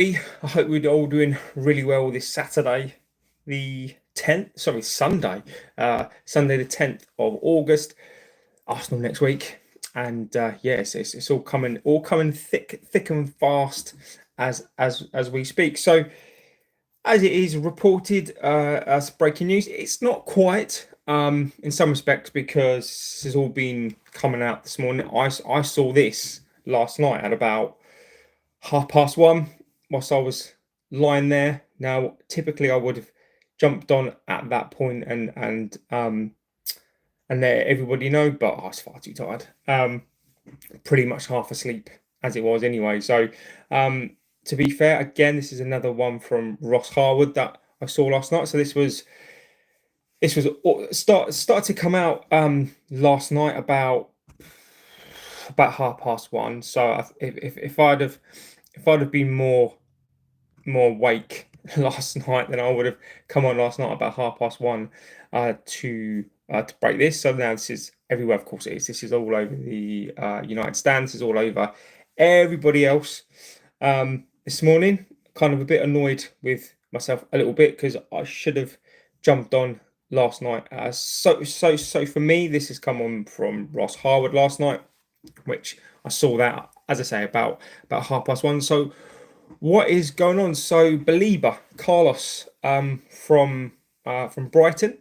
I hope we're all doing really well this Saturday, the 10th, sorry, Sunday, Sunday the 10th of August. Arsenal next week, and yes, it's all coming thick and fast as we speak. So, as it is reported as breaking news, it's not quite in some respects because this has all been coming out this morning. I saw this last night at about 1:30 whilst I was lying there. Now, typically I would have jumped on at that point and let everybody know, but I was far too tired. Pretty much half asleep as it was anyway. So, to be fair, again, this is another one from Ross Harwood that I saw last night. So this was started to come out last night about 1:30. So if I'd have been more awake last night, then I would have come on last night about 1:30 to break this. So now this is everywhere. Of course, it is. This is all over the United stand. This is all over everybody else. This morning, kind of a bit annoyed with myself a little bit because I should have jumped on last night. So for me, this has come on from Ross Harwood last night, which I saw that, as I say, about 1:30. So what is going on? So Baleba, Carlos, from Brighton.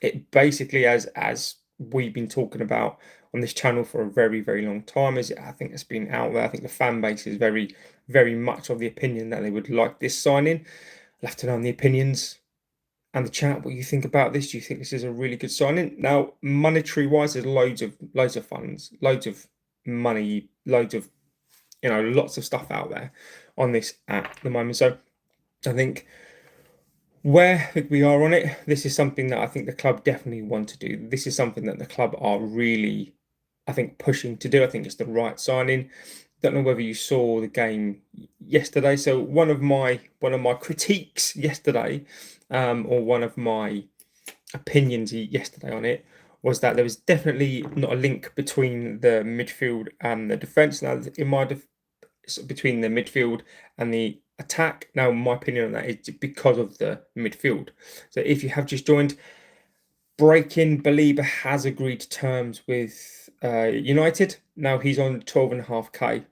It basically, as we've been talking about on this channel for a very, very long time, I think it's been out there. I think the fan base is very, very much of the opinion that they would like this signing. I'll have to know in the opinions and the chat what you think about this. Do you think this is a really good signing? Now, monetary wise, there's loads of funds, loads of money, loads of lots of stuff out there on this at the moment. So I think where we are on it, this is something that I think the club definitely want to do. This is something that the club are really, I think, pushing to do. I think it's the right signing. Don't know whether you saw the game yesterday. So one of my critiques yesterday, or one of my opinions yesterday on it, was that there was definitely not a link between the midfield and the defence. Now, between the midfield and the attack. Now, my opinion on that is because of the midfield. So if you have just joined, Baleba has agreed terms with United. Now he's on 12.5k,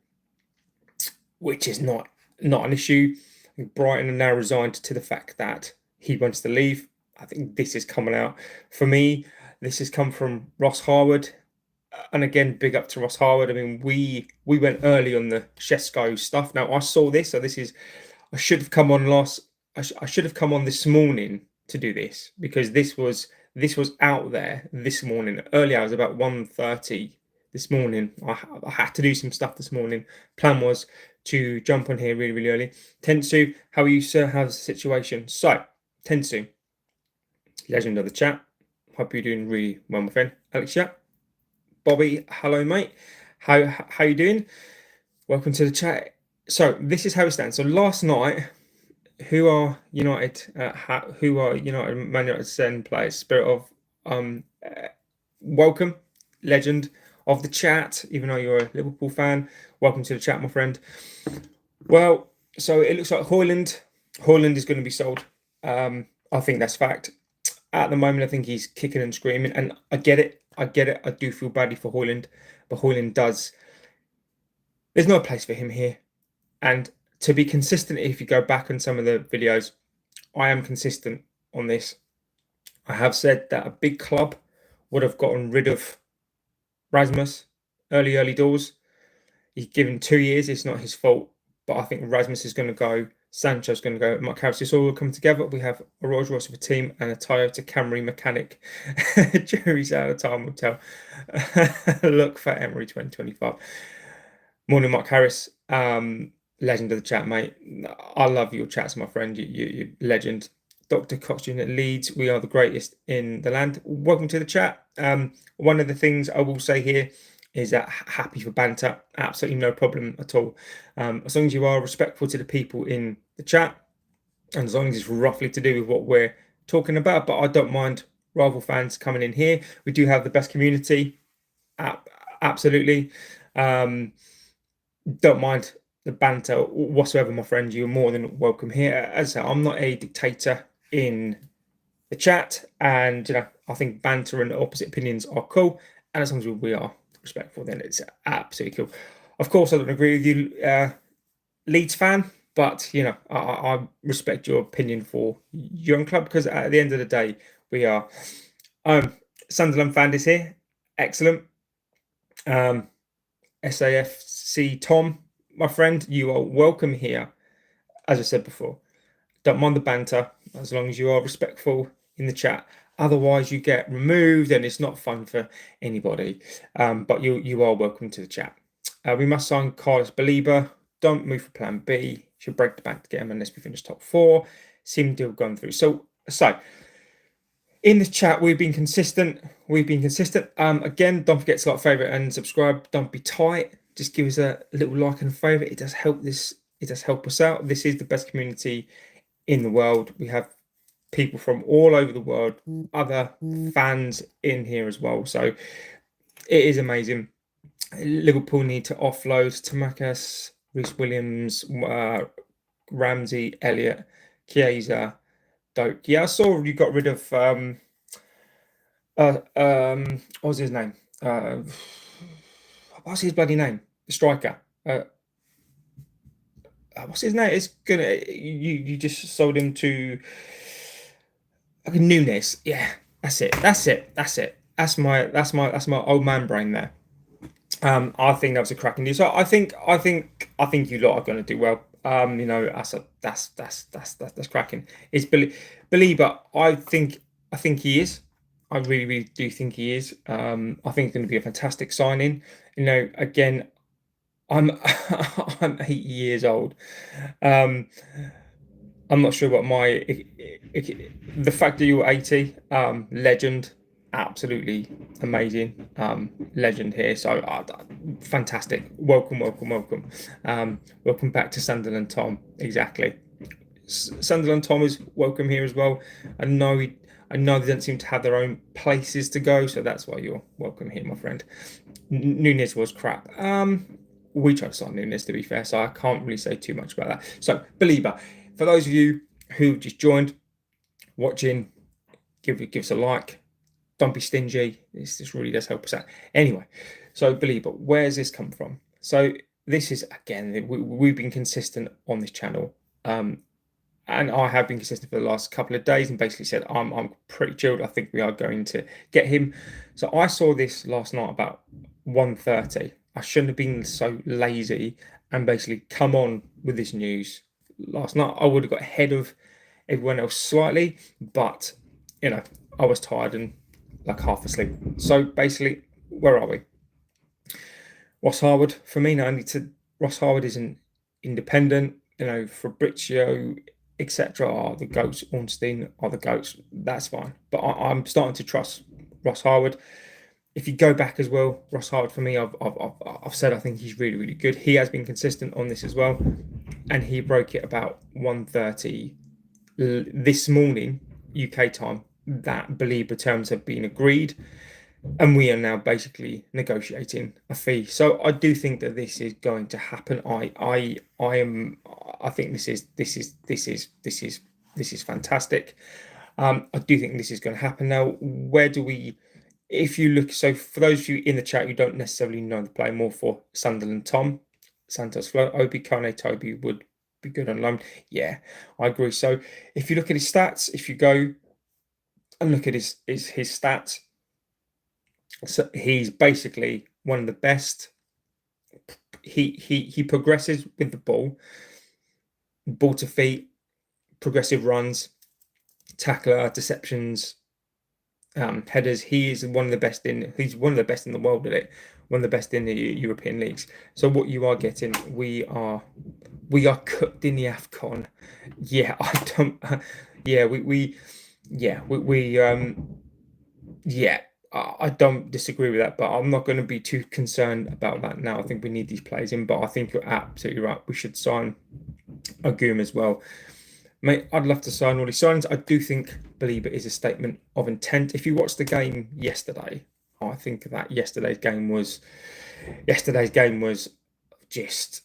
which is not an issue. Brighton are now resigned to the fact that he wants to leave. I think this is coming out. For me, this has come from Ross Harwood. And again, big up to Ross Harwood. I mean, we went early on the Shesko stuff. Now I saw this, so I should have come on I should have come on this morning to do this because this was out there this morning, early hours, about 1:30 this morning. I had to do some stuff this morning. Plan was to jump on here really, really early. Tensu, how are you, sir? How's the situation? So, Tensu, legend of the chat. Hope you're doing really well, my friend. Alex, yeah. Bobby, hello, mate. How you doing? Welcome to the chat. So this is how it stands. So last night, who are United? Man United send players? Spirit of welcome, legend of the chat. Even though you're a Liverpool fan, welcome to the chat, my friend. Well, so it looks like Højlund is going to be sold. I think that's fact. At the moment, I think he's kicking and screaming, and I get it. I do feel badly for Højlund, but Højlund does. There's no place for him here. And to be consistent, if you go back on some of the videos, I am consistent on this. I have said that a big club would have gotten rid of Rasmus early doors. He's given 2 years. It's not his fault. But I think Rasmus is going to go. Sancho's going to go. Mark Harris, it's all come together. We have a Rolls Royce of a team and a Toyota Camry mechanic. Jury's out of time will tell. Look for Emery 2025. Morning, Mark Harris. Legend of the chat, mate. I love your chats, my friend. You legend. Dr. Costume at Leeds. We are the greatest in the land. Welcome to the chat. One of the things I will say here is that happy for banter. Absolutely no problem at all. As long as you are respectful to the people in the chat, and as long as it's roughly to do with what we're talking about. But I don't mind rival fans coming in here. We do have the best community. Absolutely. Don't mind the banter whatsoever, my friend, you're more than welcome here. As I say, I'm not a dictator in the chat, and I think banter and opposite opinions are cool, and as long as we are respectful, then it's absolutely cool. Of course, I don't agree with you, Leeds fan, but I respect your opinion for your own club, because at the end of the day, we are. Sunderland fan is here, excellent. SAFC Tom, my friend, you are welcome here. As I said before, don't mind the banter as long as you are respectful in the chat. Otherwise, you get removed, and it's not fun for anybody. But you are welcome to the chat. We must sign Carlos Baleba. Don't move for Plan B. Should break the bank to get him unless we finish top 4. Sim deal gone through. So in the chat, we've been consistent. Again, don't forget to like, favorite, and subscribe. Don't be tight. Just give us a little like and a favorite. It does help us out. This is the best community in the world. We have people from all over the world, other fans in here as well. So it is amazing. Liverpool need to offload Tamakas, Reece Williams, Ramsey, Elliott, Chiesa, Doak. Yeah, I saw you got rid of what was his name? What's his bloody name? The striker. What's his name? It's gonna you just sold him to Nunes. Yeah, that's it. That's my old man brain there. I think that was a cracking deal. So I think you lot are going to do well. That's cracking. It's Belieber. I think he is. I really do think he is. I think it's going to be a fantastic signing. Again, I'm I'm 8 years old. I'm not sure what the fact that you're 80, legend, absolutely amazing, legend here. So fantastic. Welcome. Welcome back to Sunderland, Tom. Exactly. Sunderland Tom is welcome here as well. I know they don't seem to have their own places to go, so that's why you're welcome here, my friend. Nunes was crap. We tried to sign Nunes, to be fair, so I can't really say too much about that. So, Belieber, for those of you who just joined, watching, give us a like. Don't be stingy. This really does help us out. Anyway, so Belieber, where's this come from? So this is, again, we've been consistent on this channel. And I have been consistent for the last couple of days, and basically said I'm pretty chilled. I think we are going to get him. So I saw this last night about 1:30. I shouldn't have been so lazy and basically come on with this news last night. I would have got ahead of everyone else slightly, but I was tired and like half asleep. So basically, where are we? Ross Harwood, for me now, Ross Harwood is an independent. Fabrizio, etc. are the goats. Ornstein are the goats. That's fine. But I'm starting to trust Ross Harwood. If you go back as well, Ross Harwood, for me, I've said I think he's really good. He has been consistent on this as well, and he broke it about 1:30 this morning UK time. That Belieber terms have been agreed, and we are now basically negotiating a fee. So I do think that this is going to happen. I think this is fantastic. I do think this is going to happen. Now, where do we? If you look, so for those of you in the chat who don't necessarily know the play, more for Sunderland Tom, Santos Flo, Obi Kone Toby would be good on loan. Yeah, I agree. So if you look at his stats, if you go and look at his stats, so he's basically one of the best. He progresses with the ball to feet, progressive runs, tackler, deceptions, headers. He's one of the best in the world at it, one of the best in the European leagues. So what you are getting, we are cooked in the AFCON. Yeah, I don't. I don't disagree with that, but I'm not going to be too concerned about that now. I think we need these players in, but I think you're absolutely right. We should sign Agum as well. Mate, I'd love to sign all these signings. I do think Belieber is a statement of intent. If you watched the game yesterday, I think that yesterday's game was just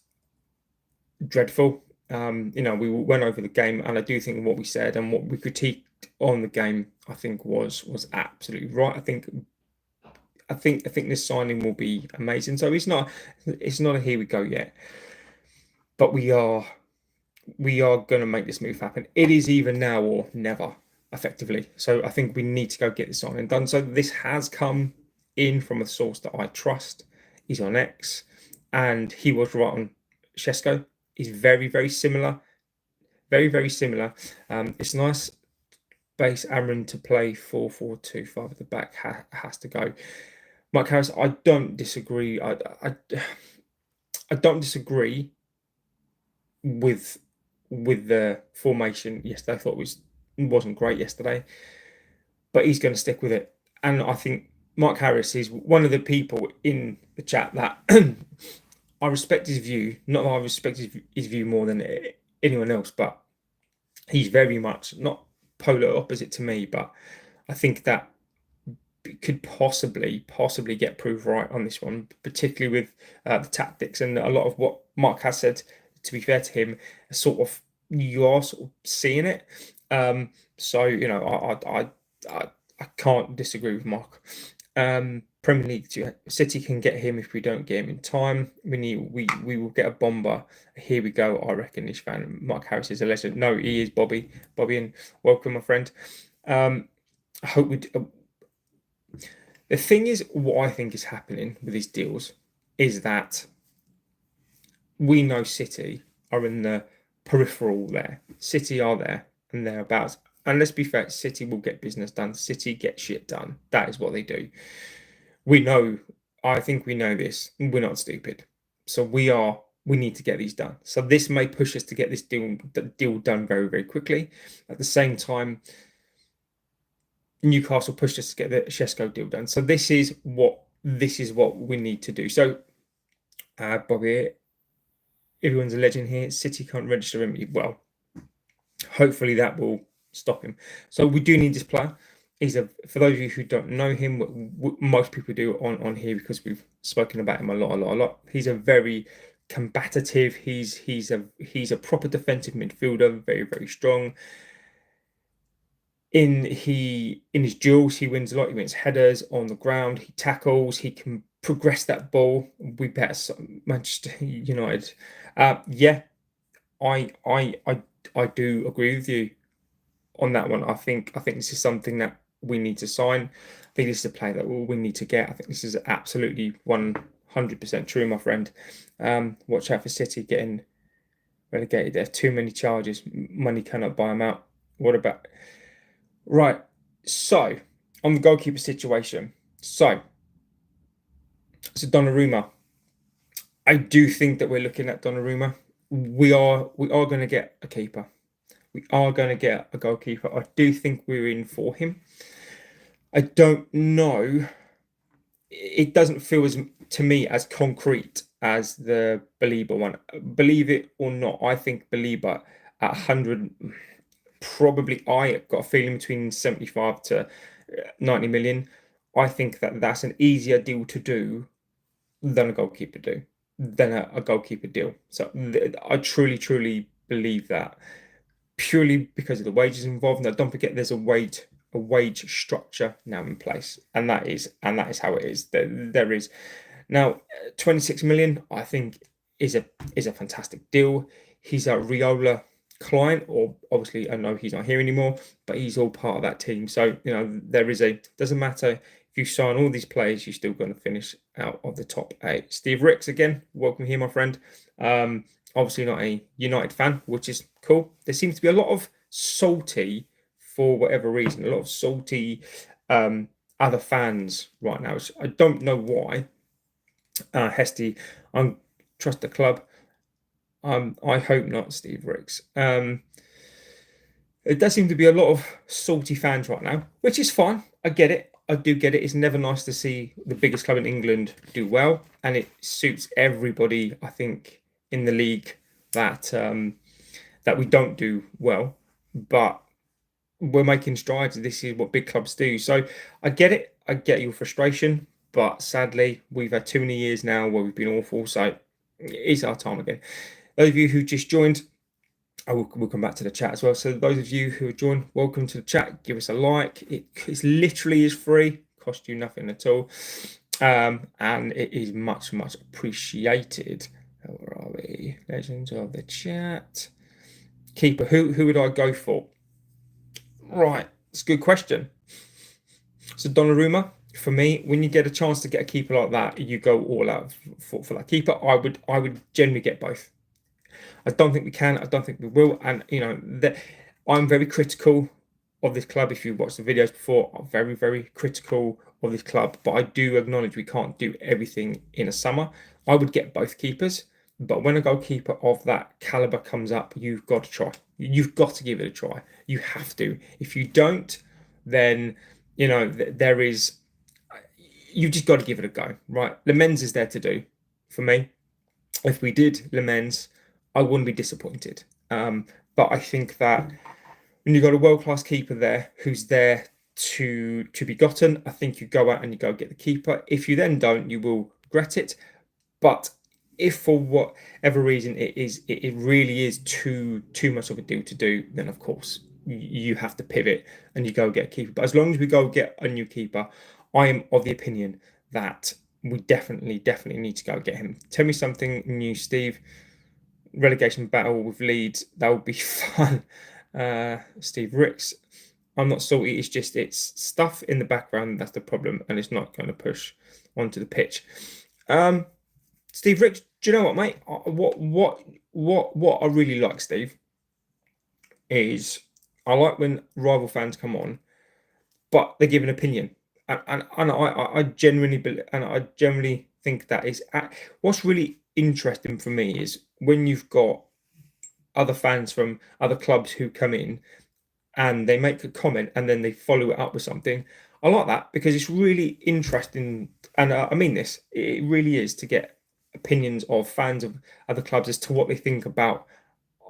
dreadful. We went over the game, and I do think what we said and what we critiqued on the game, I think was absolutely right. I think this signing will be amazing. So it's not a here we go yet, but we are going to make this move happen. It is either now or never, effectively. So I think we need to go get this signing done. So this has come in from a source that I trust. He's on X, and he was right on Shesko. He's very, very similar. Very, very similar. It's nice base Amrin to play 4-4-2, 5 at the back has to go. Mike Harris, I don't disagree. I don't disagree with the formation yesterday. I thought wasn't great yesterday, but he's going to stick with it. And I think Mark Harris is one of the people in the chat that I respect his view. Not that I respect his view more than anyone else, but he's very much not polar opposite to me. But I think that could possibly get proved right on this one, particularly with the tactics and a lot of what Mark has said. To be fair to him, you are sort of seeing it. So I can't disagree with Mark. Premier League, City can get him if we don't get him in time. We will get a bomber. Here we go. I reckon this fan. Mark Harris is a legend. No, he is Bobby, and welcome, my friend. I hope we. The thing is, what I think is happening with these deals is that we know City are in the peripheral there. City are there and thereabouts. And let's be fair, City will get business done. City get shit done. That is what they do. We know, I think we know this. We're not stupid. So we need to get these done. So this may push us to get this deal done very, very quickly. At the same time, Newcastle pushed us to get the Shesko deal done. So this is what we need to do. So Bobby, everyone's a legend here. City can't register him. Well, hopefully that will stop him. So we do need this player. For those of you who don't know him, most people do on here because we've spoken about him a lot. He's a very combative. He's a proper defensive midfielder, very, very strong. In his duels, he wins a lot. He wins headers on the ground. He tackles. He can progress that ball. We bet Manchester United. Yeah, I do agree with you on that one. I think this is something that we need to sign. I think this is a player that we need to get. I think this is absolutely 100% true, my friend. Watch out for City getting relegated. There are too many charges. Money cannot buy them out. What about... Right, so on the goalkeeper situation, so Donnarumma, I do think that we're looking at Donnarumma. We are going to get a keeper. We are going to get a goalkeeper. I do think we're in for him. I don't know. It doesn't feel to me as concrete as the Baleba one. Believe it or not, I think Baleba at 100. Probably I got a feeling between 75 to 90 million. I think that's an easier deal to do than a goalkeeper deal. So I truly believe that, purely because of the wages involved. Now, don't forget there's a wage structure now in place, and that is how it is. There is now 26 million. I think is a fantastic deal. He's a Riola client, or obviously I know he's not here anymore, but he's all part of that team. So doesn't matter if you sign all these players, you're still going to finish out of the top 8. Steve Ricks, again, welcome here, my friend. Obviously not a United fan, which is cool. There seems to be a lot of salty, for whatever reason, a lot of salty other fans right now. I don't know why. Hesty, I trust the club. I hope not, Steve Ricks. There does seem to be a lot of salty fans right now, which is fine. I get it. I do get it. It's never nice to see the biggest club in England do well, and it suits everybody, I think, in the league that we don't do well. But we're making strides. This is what big clubs do. So I get it. I get your frustration, but sadly, we've had too many years now where we've been awful. So it's our time again. Those of you who just joined, we'll come back to the chat as well. So those of you who have joined, welcome to the chat. Give us a like. It's literally is free, cost you nothing at all, and it is much appreciated. Where are we? Legends of the chat. Keeper. Who would I go for? Right, it's a good question. So Donnarumma, for me, when you get a chance to get a keeper like that, you go all out for that keeper. I would generally get both. I don't think we can. I don't think we will. And that I'm very critical of this club. If you've watched the videos before, I'm very critical of this club. But I do acknowledge we can't do everything in a summer. I would get both keepers. But when a goalkeeper of that caliber comes up, you've got to try. You've got to give it a try. You have to. If you don't, then there is. You've just got to give it a go, right? Lemens is there to do, for me. If we did Lemens, I wouldn't be disappointed. But I think that when you've got a world-class keeper there who's there to be gotten, I think you go out and you go get the keeper. If you then don't, you will regret it. But if for whatever reason it really is too much of a deal to do, then of course you have to pivot and you go get a keeper. But as long as we go get a new keeper, I am of the opinion that we definitely need to go get him. Tell me something new, Steve. Relegation battle with Leeds, that would be fun. Steve Ricks, I'm not salty, it's stuff in the background that's the problem, and it's not going to push onto the pitch. Steve Ricks, do you know what, mate? What I really like, Steve, is I like when rival fans come on, but they give an opinion, and I genuinely think that is what's really interesting for me is when you've got other fans from other clubs who come in and they make a comment and then they follow it up with something. I like that because it's really interesting, and I mean this, it really is, to get opinions of fans of other clubs as to what they think about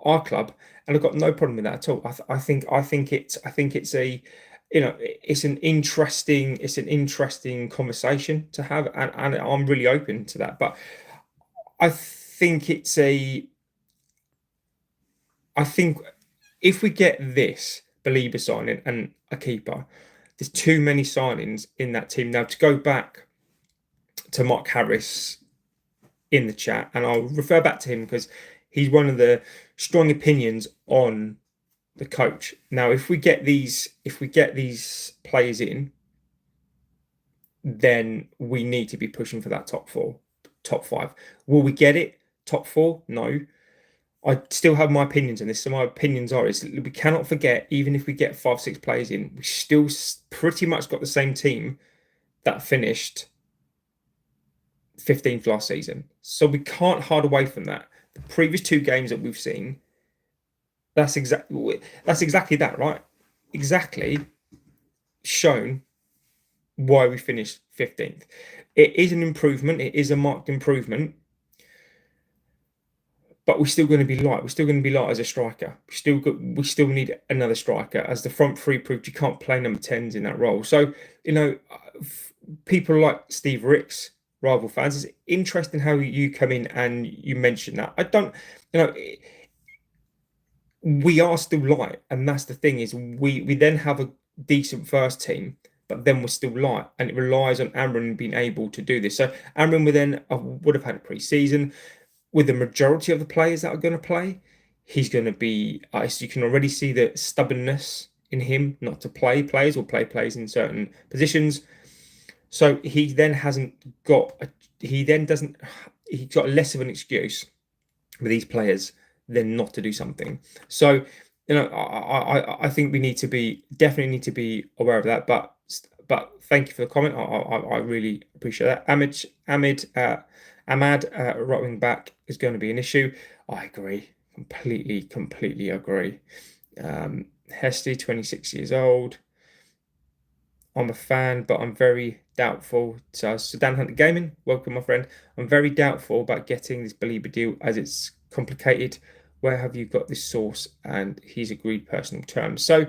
our club, and I've got no problem with that at all. I think it's a it's an interesting conversation to have, and I'm really open to that. But I think if we get this Baleba signing and a keeper, there's too many signings in that team. Now, to go back to Mark Harris in the chat, and I'll refer back to him because he's one of the strong opinions on the coach. Now, if we get these players in, then we need to be pushing for that top 5. Will we get it? Top 4? No. I still have my opinions on this. So my opinions are is we cannot forget, even if we get 5-6 players in, we still pretty much got the same team that finished 15th last season. So we can't hide away from that. The previous 2 games that we've seen, that's exactly that, right? Exactly shown why we finished 15th. It is an improvement. It is a marked improvement. But we're still going to be light. We're still going to be light as a striker. We still need another striker. As the front three proved, you can't play number 10s in that role. So, people like Steve Ricks, rival fans, it's interesting how you come in and you mention that. I don't, we are still light. And that's the thing, is we then have a decent first team, but then we're still light. And it relies on Amran being able to do this. So Amran would have had a pre-season. With the majority of the players that are going to play, he's going to be, you can already see the stubbornness in him not to play players or play players in certain positions. So he then he's got less of an excuse with these players than not to do something. So, I think we definitely need to be aware of that. But thank you for the comment. I really appreciate that. Ahmad, right wing back is going to be an issue. I agree. Completely agree. Hesty, 26 years old. I'm a fan, but I'm very doubtful. So Dan Hunter Gaming, welcome, my friend. I'm very doubtful about getting this Baleba deal as it's complicated. Where have you got this source? And he's agreed personal terms. So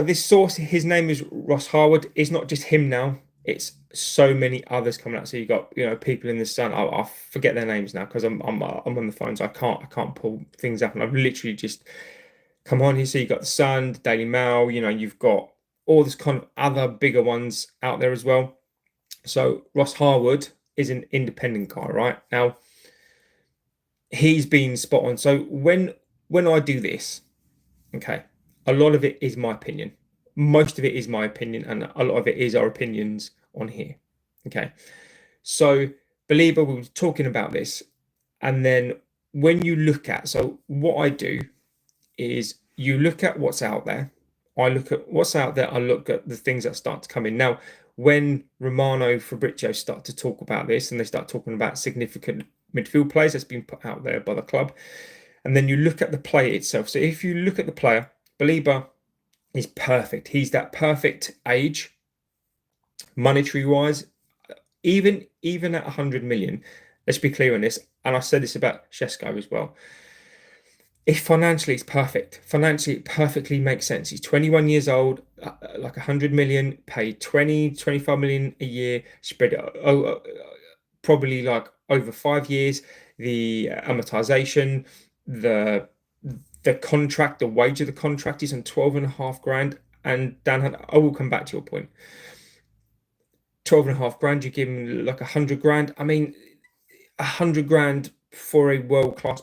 this source, his name is Ross Harwood. It's not just him now. It's so many others coming out. So you got, people in the sun. I forget their names now because I'm on the phone, so I can't pull things up, and I've literally just come on here. So you got the Sun, the Daily Mail. You've got all this kind of other bigger ones out there as well. So Ross Harwood is an independent guy, right? Now he's been spot on. So when I do this, okay, a lot of it is my opinion. Most of it is my opinion, and a lot of it is our opinions on here. Okay. So, Belieber, we were talking about this. And then when you look at, so what I do is you look at what's out there. I look at what's out there. I look at the things that start to come in. Now, when Romano Fabrizio start to talk about this and they start talking about significant midfield players that's been put out there by the club, and then you look at the player itself. So if you look at the player, Belieber is perfect. He's that perfect age, monetary wise, even at 100 million. Let's be clear on this, and I said this about Shesko as well. If financially it's perfect, financially it perfectly makes sense. He's 21 years old, like 100 million, paid 25 million a year, spread it probably like over 5 years. The amortization, the contract, the wage of the contract is on 12.5 grand. And Dan, I will come back to your point. 12.5 grand, you give him like 100 grand. I mean, 100 grand for a world-class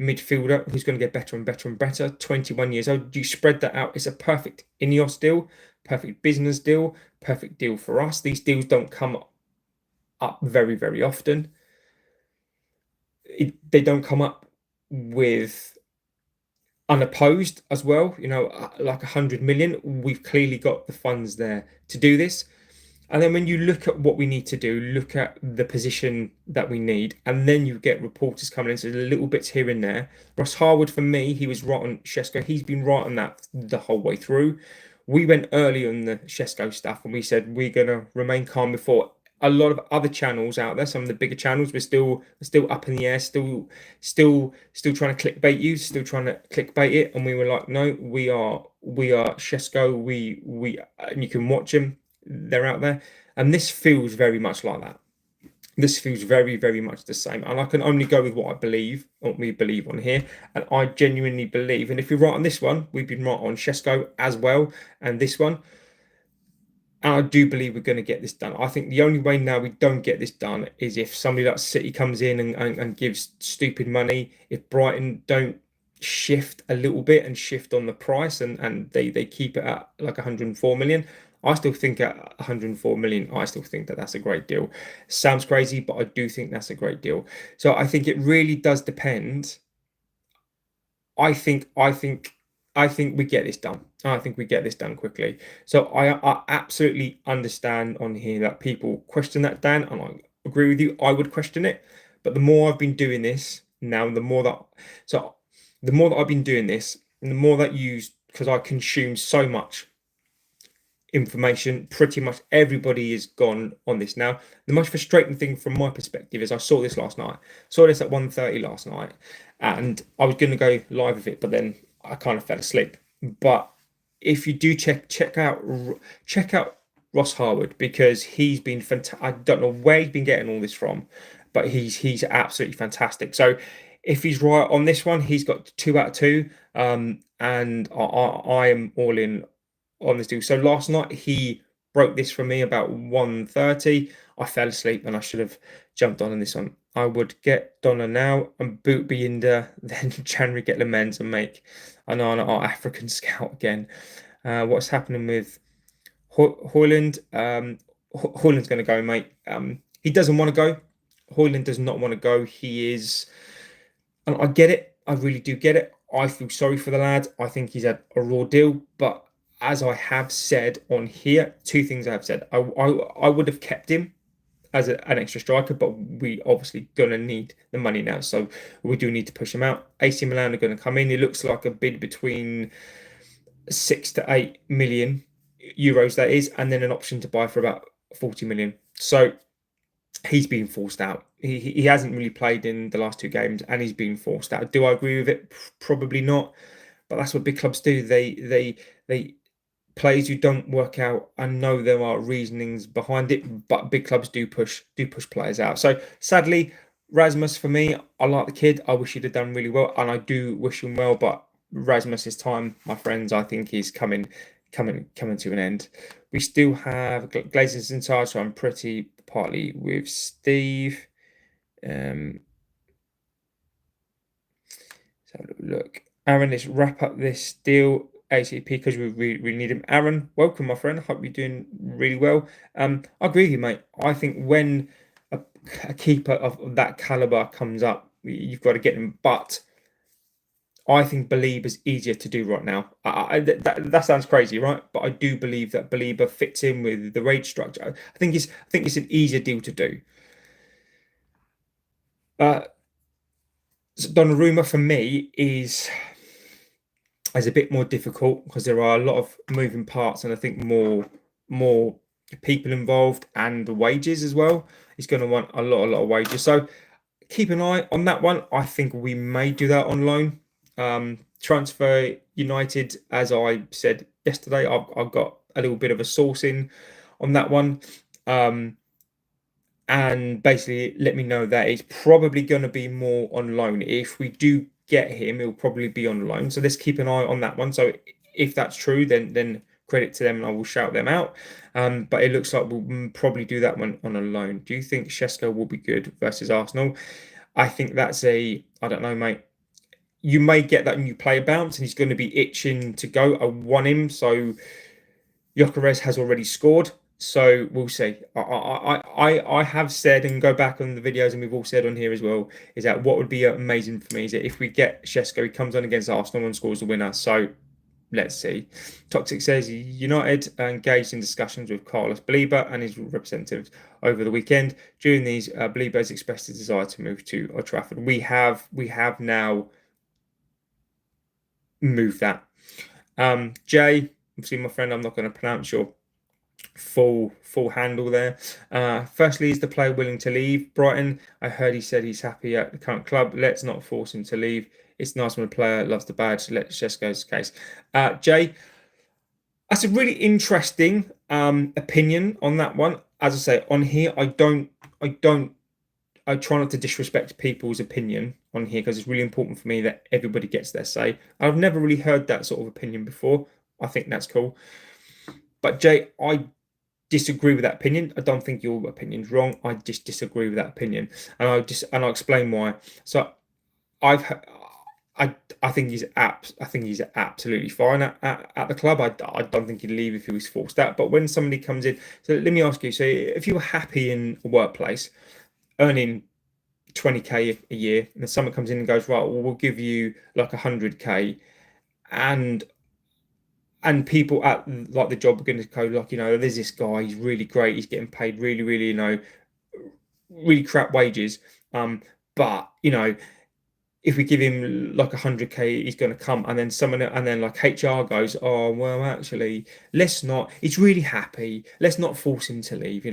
midfielder who's going to get better and better and better. 21 years old. You spread that out. It's a perfect Ineos deal, perfect business deal, perfect deal for us. These deals don't come up very, very often. They don't come up with unopposed as well. Like 100 million. We've clearly got the funds there to do this. And then when you look at what we need to do, look at the position that we need, and then you get reporters coming in, so little bits here and there. Ross Harwood, for me, he was right on Shesko. He's been right on that the whole way through. We went early on the Shesko stuff, and we said we're going to remain calm before a lot of other channels out there. Some of the bigger channels were still up in the air, still trying to clickbait you, still trying to clickbait it, and we were like, no, we are Shesko. We and you can watch them. They're out there, and this feels very much like that. This feels very, very much the same, and I can only go with what I believe, what we believe on here, and I genuinely believe. And if you're right on this one, we've been right on Shesko as well, and this one, and I do believe we're going to get this done. I think the only way now we don't get this done is if somebody like City comes in and gives stupid money. If Brighton don't shift a little bit and shift on the price, and they keep it at like 104 million. I still think at 104 million, I still think that that's a great deal. Sounds crazy, but I do think that's a great deal. So I think it really does depend. I think we get this done. I think we get this done quickly. So I absolutely understand on here that people question that, Dan, and I agree with you. I would question it, but the more I've been doing this now, the more that I've been doing this, and the more that because I consume so much information, pretty much everybody is gone on this now. The most frustrating thing from my perspective is I saw this last night. Saw this at 1:30 last night, and I was going to go live with it, but then I kind of fell asleep. But if you do check out Ross Harwood, because he's been fantastic. I don't know where he's been getting all this from, but he's absolutely fantastic. So if he's right on this one, he's got 2 out of 2, and I am all in on this deal. So last night he broke this for me about 1:30. I fell asleep and I should have jumped on this one. I would get Donna now and boot Binder, then January get Lamens and make an our African scout again. What's happening with Hoyland? Hoyland's going to go, mate. He doesn't want to go. Hoyland does not want to go. He is, and I get it. I really do get it. I feel sorry for the lad. I think he's had a raw deal, but as I have said on here, 2 things I have said. I would have kept him as an extra striker, but we obviously going to need the money now, so we do need to push him out. AC Milan are going to come in. It looks like a bid between 6 to 8 million euros, that is, and then an option to buy for about 40 million. So he's been forced out. He hasn't really played in the last 2 games, and he's been forced out. Do I agree with it? Probably not, but that's what big clubs do. They players who don't work out, I know there are reasonings behind it, but big clubs do push players out. So sadly, Rasmus for me, I like the kid. I wish he'd have done really well, and I do wish him well. But Rasmus's time, my friends, I think is coming to an end. We still have Glazers inside, so I'm pretty partly with Steve. Let's have a little look. Aaron, let's wrap up this deal ACP because we really need him. Aaron, welcome, my friend. I hope you're doing really well. I agree with you, mate. I think when a keeper of that caliber comes up, you've got to get him. But I think Baleba's easier to do right now. That sounds crazy, right? But I do believe that Baleba fits in with the rate structure. I think it's an easier deal to do. Donnarumma for me is a bit more difficult because there are a lot of moving parts, and I think more people involved, and the wages as well. He's going to want a lot of wages. So keep an eye on that one. I think we may do that on loan. Transfer United, as I said yesterday, I've got a little bit of a sourcing on that one. And basically let me know that it's probably going to be more on loan. If we do get him, it'll probably be on loan. So let's keep an eye on that one. So if that's true, then credit to them, and I will shout them out. But it looks like we'll probably do that one on a loan. Do you think Shesko will be good versus Arsenal? I think that's I don't know, mate. You may get that new player bounce, and he's going to be itching to go. I want him. So Gyökeres has already scored. So we'll see. I have said, and go back on the videos, and we've all said on here as well, is that what would be amazing for me is that if we get Shesko, he comes on against Arsenal and scores the winner. So let's see. Toxic says United engaged in discussions with Carlos Baleba and his representatives over the weekend. During these, Baleba has expressed his desire to move to Old Trafford. We have now moved that. Jay, obviously, my friend, I'm not going to pronounce your full handle there. Firstly, is the player willing to leave Brighton? I heard he said he's happy at the current club. Let's not force him to leave. It's nice when a player loves the badge. Let Shesko's case. Jay, that's a really interesting opinion on that one. As I say, on here, I try not to disrespect people's opinion on here because it's really important for me that everybody gets their say. I've never really heard that sort of opinion before. I think that's cool. But Jay, I disagree with that opinion. I don't think your opinion's wrong. I just disagree with that opinion, and I'll explain why. So I think he's absolutely fine at the club. I don't think he'd leave if he was forced out. But when somebody comes in, so let me ask you. So if you were happy in a workplace, earning 20k a year, and then someone comes in and goes, right, well, we'll give you like 100k, and people at like the job are going to go like, there's this guy, he's really great, he's getting paid really, really, really crap wages. But if we give him like 100k, he's going to come, and then like HR goes, oh well, actually, let's not. He's really happy. Let's not force him to leave.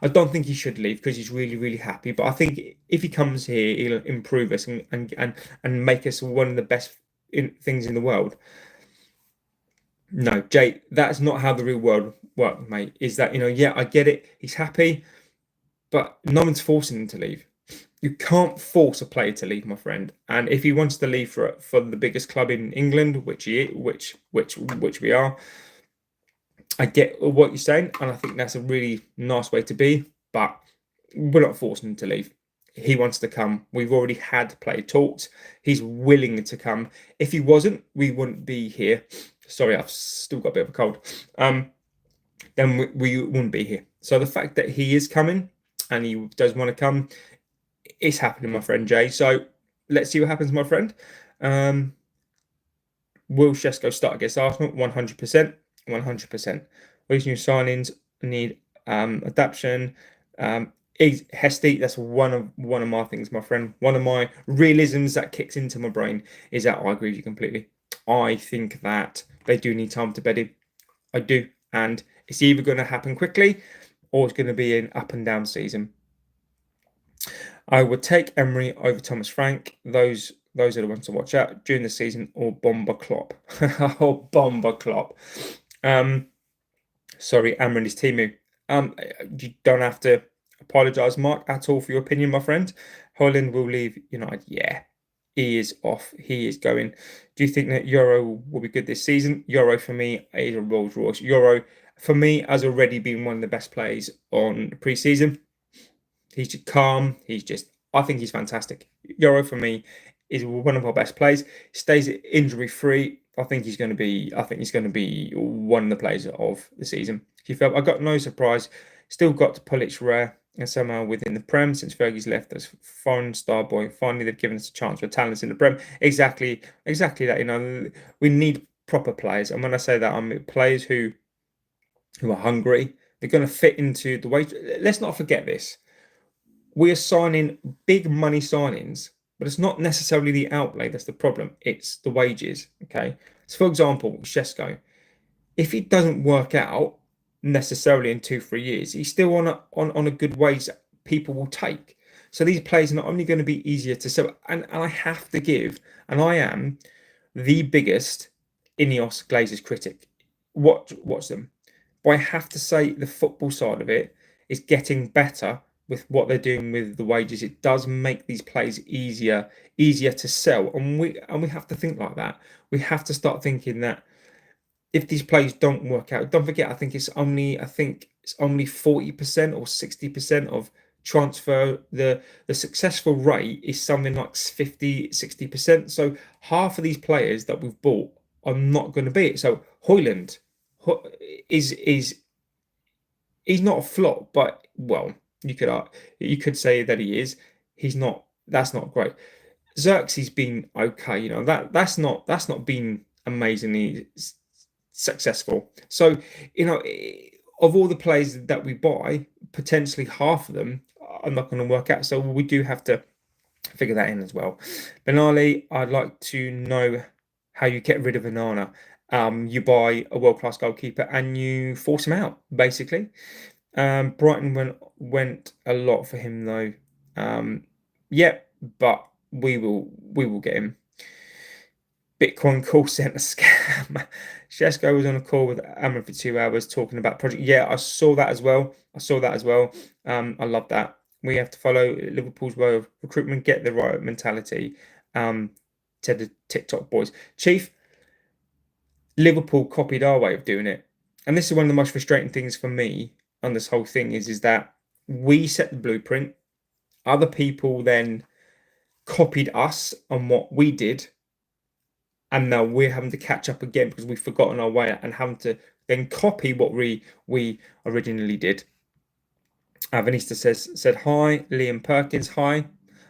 I don't think he should leave because he's really, really happy. But I think if he comes here, he'll improve us and make us one of the best things in the world. No, Jay, that's not how the real world works, mate. Is that, yeah, I get it. He's happy, but no one's forcing him to leave. You can't force a player to leave, my friend. And if he wants to leave for the biggest club in England, which we are, I get what you're saying, and I think that's a really nice way to be. But we're not forcing him to leave. He wants to come. We've already had player talks. He's willing to come. If he wasn't, we wouldn't be here. Sorry, I've still got a bit of a cold. Then we wouldn't be here. So the fact that he is coming and he does want to come, it's happening, my friend Jay. So let's see what happens, my friend. Will Shesko start against Arsenal? 100%. 100%. These new signings need adaptation. Hesty, that's one of my things, my friend. One of my realisms that kicks into my brain is that I agree with you completely. I think that they do need time to bed in. I do. And it's either going to happen quickly or it's going to be an up and down season. I would take Emery over Thomas Frank. Those are the ones to watch out during the season, or Bomber Klopp. Or Bomber Klopp. Sorry, Amrin is Timu. You don't have to apologise, Mark, at all for your opinion, my friend. Holland will leave United. Yeah, he is off. He is going. Do you think that Euro will be good this season? Euro for me is a Rolls Royce. Euro for me has already been one of the best players on the pre-season. He's just calm. I think he's fantastic. Euro for me is one of our best players. Stays injury free. I think he's going to be. I think he's going to be one of the players of the season. I got no surprise. Still got to Pulit's rare and somehow within the Prem since Fergie's left as foreign star boy. Finally, they've given us a chance for talents in the Prem. Exactly that. We need proper players, and when I say that, I mean players who are hungry. They're going to fit into the way. Let's not forget this. We are signing big money signings, but it's not necessarily the outlay that's the problem. It's the wages. Okay. So, for example, Shesko, if it doesn't work out necessarily in 2-3 years, he's still on a good wage that people will take. So these players are not only going to be easier to sell, and I have to give, and I am the biggest Ineos Glazers critic. Watch them. But I have to say the football side of it is getting better with what they're doing with the wages. It does make these players easier to sell, and we have to think like that. We have to start thinking that if these players don't work out, don't forget, I think it's only 40% or 60% of transfer. The successful rate is something like 50-60%. So half of these players that we've bought are not going to be it. So Højlund is he's not a flop, but well, you could say that he is. He's not. That's not great. Xerxes been okay. That's not been amazingly successful. So of all the players that we buy, potentially half of them are not going to work out. So we do have to figure that in as well. Benali, I'd like to know how you get rid of Onana. You buy a world-class goalkeeper and you force him out, basically. Brighton went a lot for him though. Yeah, but we will get him. Bitcoin call center scam. Shesko was on a call with Amron for 2 hours talking about project. Yeah, I saw that as well. I love that. We have to follow Liverpool's way of recruitment, get the right mentality. To the TikTok boys. Chief, Liverpool copied our way of doing it. And this is one of the most frustrating things for me on this whole thing is that we set the blueprint. Other people then copied us on what we did. And now we're having to catch up again because we've forgotten our way and having to then copy what we originally did. Vanessa said hi. Liam Perkins, hi.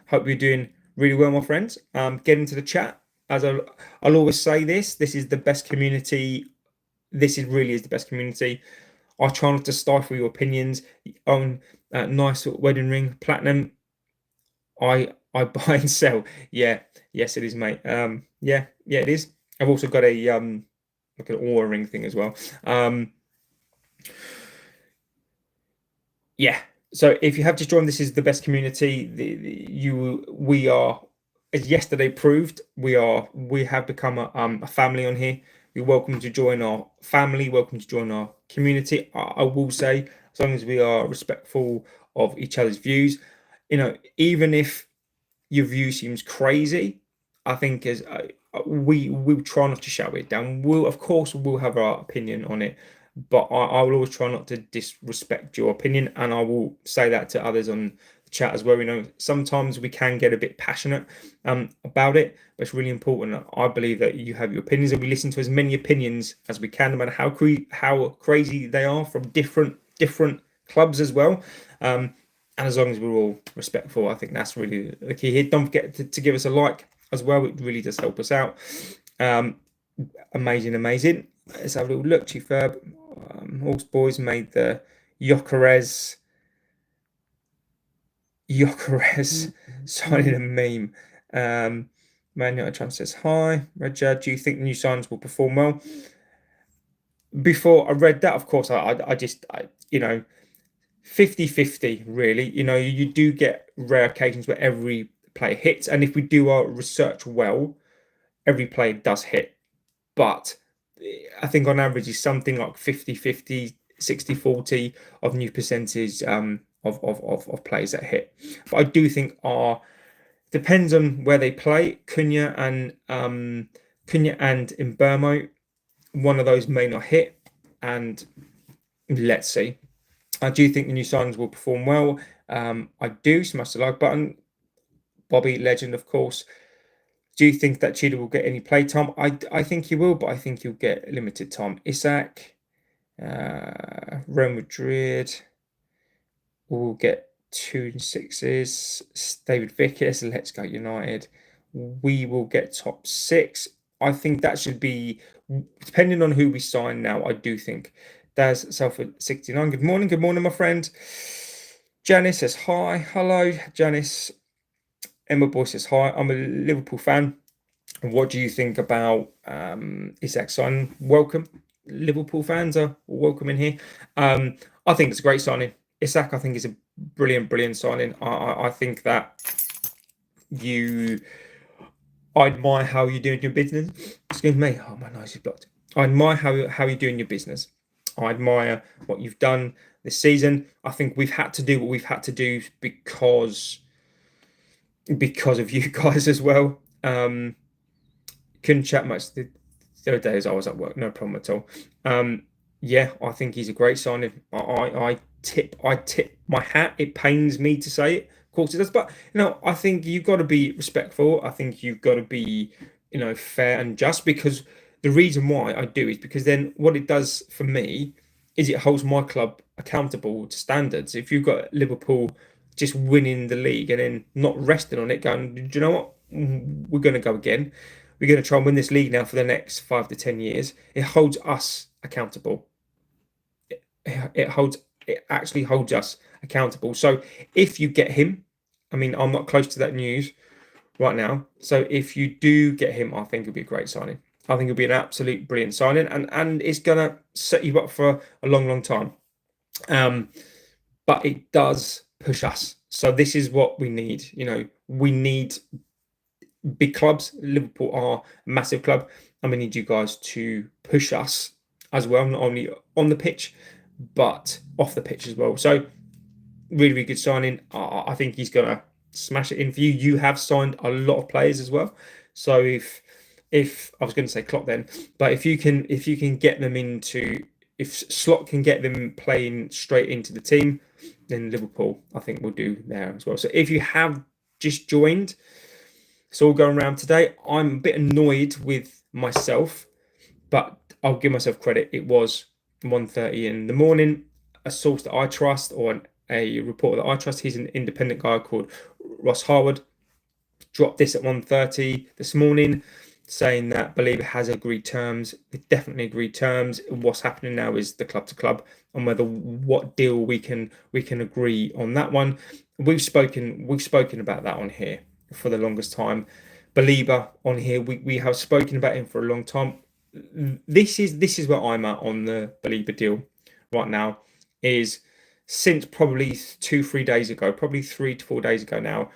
Hope you're doing really well, my friends. Get into the chat. As I'll always say this is the best community. This really is the best community. I try not to stifle your opinions. On nice wedding ring, platinum. I buy and sell. Yeah, yes, it is, mate. Yeah, it is. I've also got a like an aura ring thing as well. Yeah. So if you have just joined, this is the best community. We are, as yesterday proved, we have become a family on here. You're welcome to join our family. Welcome to join our community. I will say, as long as we are respectful of each other's views, even if your view seems crazy, I think as we try not to shout it down. Of course we'll have our opinion on it, but I will always try not to disrespect your opinion, and I will say that to others on the chat as well. Sometimes we can get a bit passionate about it, but it's really important. I believe that you have your opinions, and we listen to as many opinions as we can, no matter how crazy they are from different clubs as well. And as long as we're all respectful, I think that's really the key here. Don't forget to give us a like as well. It really does help us out. Amazing. Let's have a little look. Chiferb. Horse Boys made the Jokeres signing a meme. Man United Trans says hi. Roger, do you think the new signings will perform well? Before I read that, of course, I just 50-50 really. You do get rare occasions where every player hits, and if we do our research well, every player does hit. But I think on average is something like 50-50, 60-40 of new percentage of players that hit. But I do think depends on where they play. Cunha and Mbeumo, one of those may not hit, and let's see. I do think the new signings will perform well. I do smash the like button. Bobby, legend, of course. Do you think that Cheetah will get any play time? I think he will, but I think he'll get limited time. Isak, Real Madrid will get 2 6s. David Vickers, let's go United. We will get top 6. I think that should be, depending on who we sign now, I do think. Daz Salford 69. Good morning, my friend. Janice says hi. Hello, Janice. Emma Boy says hi. I'm a Liverpool fan. What do you think about Isak signing? Welcome. Liverpool fans are welcome in here. I think it's a great signing. Isak, I think, is a brilliant signing. I think that I admire how you're doing your business. Excuse me. Oh, my nose is blocked. I admire how you're doing your business. I admire what you've done this season. I think we've had to do what we've had to do because of you guys as well. Couldn't chat much the other day as I was at work. No problem at all. Yeah, I think he's a great signing. I tip my hat. It pains me to say it. Of course it does, but I think you've got to be respectful. I think you've got to be, fair and just, because the reason why I do is because then what it does for me is it holds my club accountable to standards. If you've got Liverpool just winning the league and then not resting on it, going, do you know what? We're going to go again. We're going to try and win this league now for the next 5 to 10 years. It holds us accountable. It actually holds us accountable. So if you get him, I mean, I'm not close to that news right now. So if you do get him, I think it'll be a great signing. I think it'll be an absolute brilliant signing, and it's gonna set you up for a long time. But it does push us. So this is what we need. We need big clubs. Liverpool are a massive club, and we need you guys to push us as well, not only on the pitch but off the pitch as well. So really good signing. I think he's gonna smash it in for you. You have signed a lot of players as well. So if I was going to say Klopp then, but if you can get them if Slot can get them playing straight into the team, then Liverpool, I think, will do there as well. So if you have just joined, it's all going around today. I'm a bit annoyed with myself, but I'll give myself credit. It was 1:30 in the morning. A source that I trust, or a reporter that I trust, he's an independent guy called Ross Harwood, dropped this at 1:30 this morning, saying that Baleba has agreed terms. Definitely agreed terms. What's happening now is the club to club, and what deal we can agree on that one. We've spoken about that on here for the longest time. Baleba on here, we have spoken about him for a long time. This is where I'm at on the Baleba deal right now. Is since probably 2-3 days ago, probably 3 to 4 days ago now,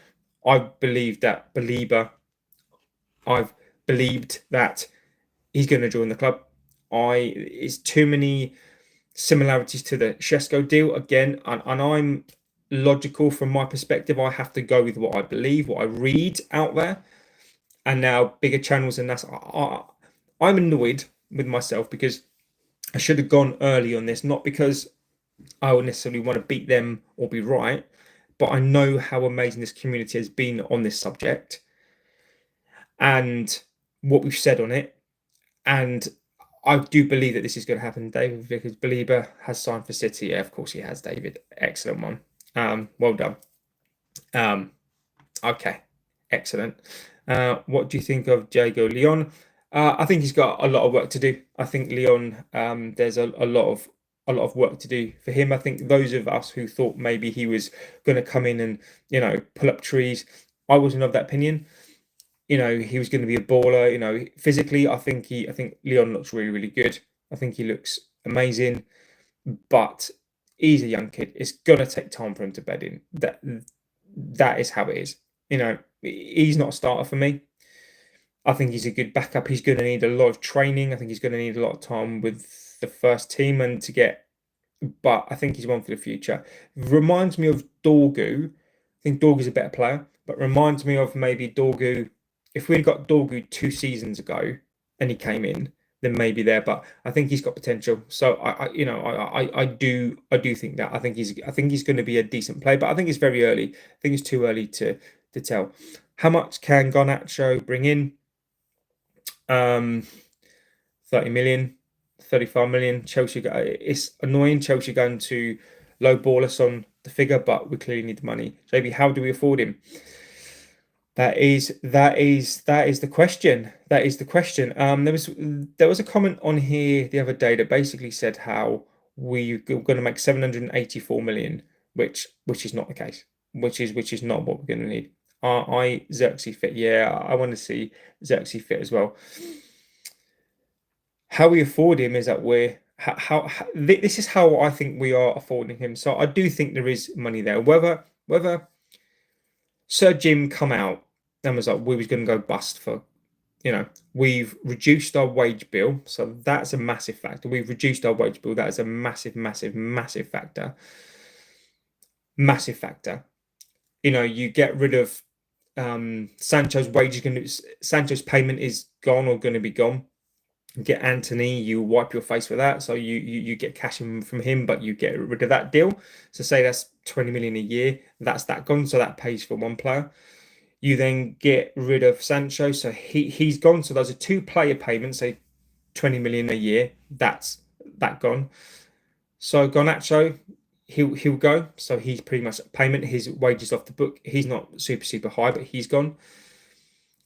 I believed that Baleba. I've believed that he's going to join the club. It's too many similarities to the Shesko deal again, and I'm logical from my perspective. I have to go with what I believe, what I read out there, and now bigger channels than that. I'm annoyed with myself because I should have gone early on this, not because I would necessarily want to beat them or be right, but I know how amazing this community has been on this subject and what we've said on it. And I do believe that this is going to happen, David, because Baleba has signed for City. Yeah, of course he has, David. Excellent one. Well done. Okay, excellent. What do you think of Diego Leon? I think he's got a lot of work to do. I think Leon, there's a lot of work to do for him. I think those of us who thought maybe he was going to come in and pull up trees, I wasn't of that opinion. He was going to be a baller. Physically, I think Leon looks really good. I think he looks amazing, but he's a young kid. It's gonna take time for him to bed in. That is how it is. He's not a starter for me. I think he's a good backup. He's going to need a lot of training. I think he's going to need a lot of time with the first team and to get. But I think he's one for the future. Reminds me of Dorgu. I think Dorgu's a better player, but reminds me of maybe Dorgu. If we'd got Dorgu 2 seasons ago and he came in, then maybe there. But I think he's got potential. So I do think that. I think he's going to be a decent player, but I think it's very early. I think it's too early to tell. How much can Garnacho bring in? 30 million, 35 million. Chelsea, it's annoying. Chelsea going to lowball us on the figure, but we clearly need the money. JB, how do we afford him? That is the question. That is the question. There was a comment on here the other day that basically said how we're going to make 784 million, which is not the case. Which is not what we're going to need. I Xerxes fit. Yeah, I want to see Xerxes fit as well. How we afford him is that this is how I think we are affording him. So I do think there is money there. Whether Sir Jim come out and was like we was going to go bust for, we've reduced our wage bill, so that's a massive factor. We've reduced our wage bill. That is a massive, massive, massive factor. Massive factor. You get rid of Sancho's wages. Sancho's payment is gone or going to be gone. Get Anthony, you wipe your face with that, so you get cash in from him, but you get rid of that deal. So say that's 20 million a year, that's that gone, so that pays for one player. You then get rid of Sancho, so he's gone. So those are 2 player payments, say 20 million a year. That's that gone. So Garnacho, he'll go. So he's pretty much payment. His wages off the book. He's not super high, but he's gone.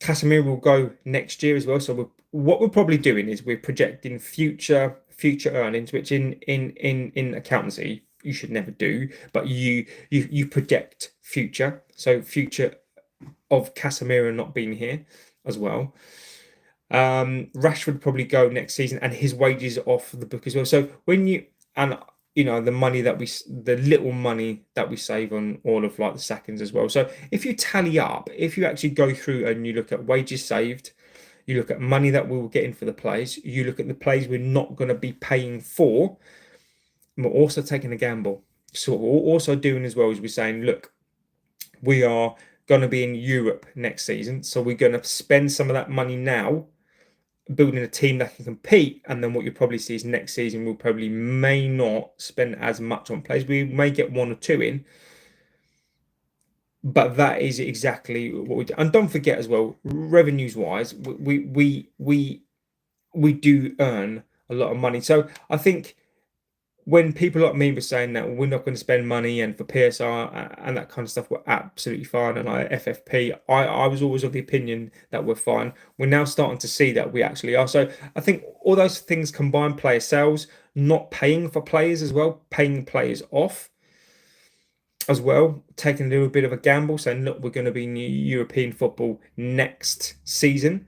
Casemiro will go next year as well. So what we're probably doing is we're projecting future earnings, which in accountancy you should never do, but you project future. So future of Casemiro not being here as well. Rashford probably go next season, and his wages off the book as well. So the little money that we save on all of like the sackings as well. So if you tally up, if you actually go through and you look at wages saved, you look at money that we will get in for the players, you look at the players we're not going to be paying for, and we're also taking a gamble. So what we're also doing as well is we're saying, look, we are going to be in Europe next season, so we're going to spend some of that money now building a team that can compete, and then what you'll probably see is next season we'll probably may not spend as much on players. We may get 1 or 2 in, but that is exactly what we do. And don't forget as well, revenues wise, we do earn a lot of money. So I think when people like me were saying that we're not going to spend money and for PSR and that kind of stuff, we're absolutely fine. And FFP, I was always of the opinion that we're fine. We're now starting to see that we actually are. So I think all those things combined, player sales, not paying for players as well, paying players off as well, taking a little bit of a gamble, saying, look, we're going to be in European football next season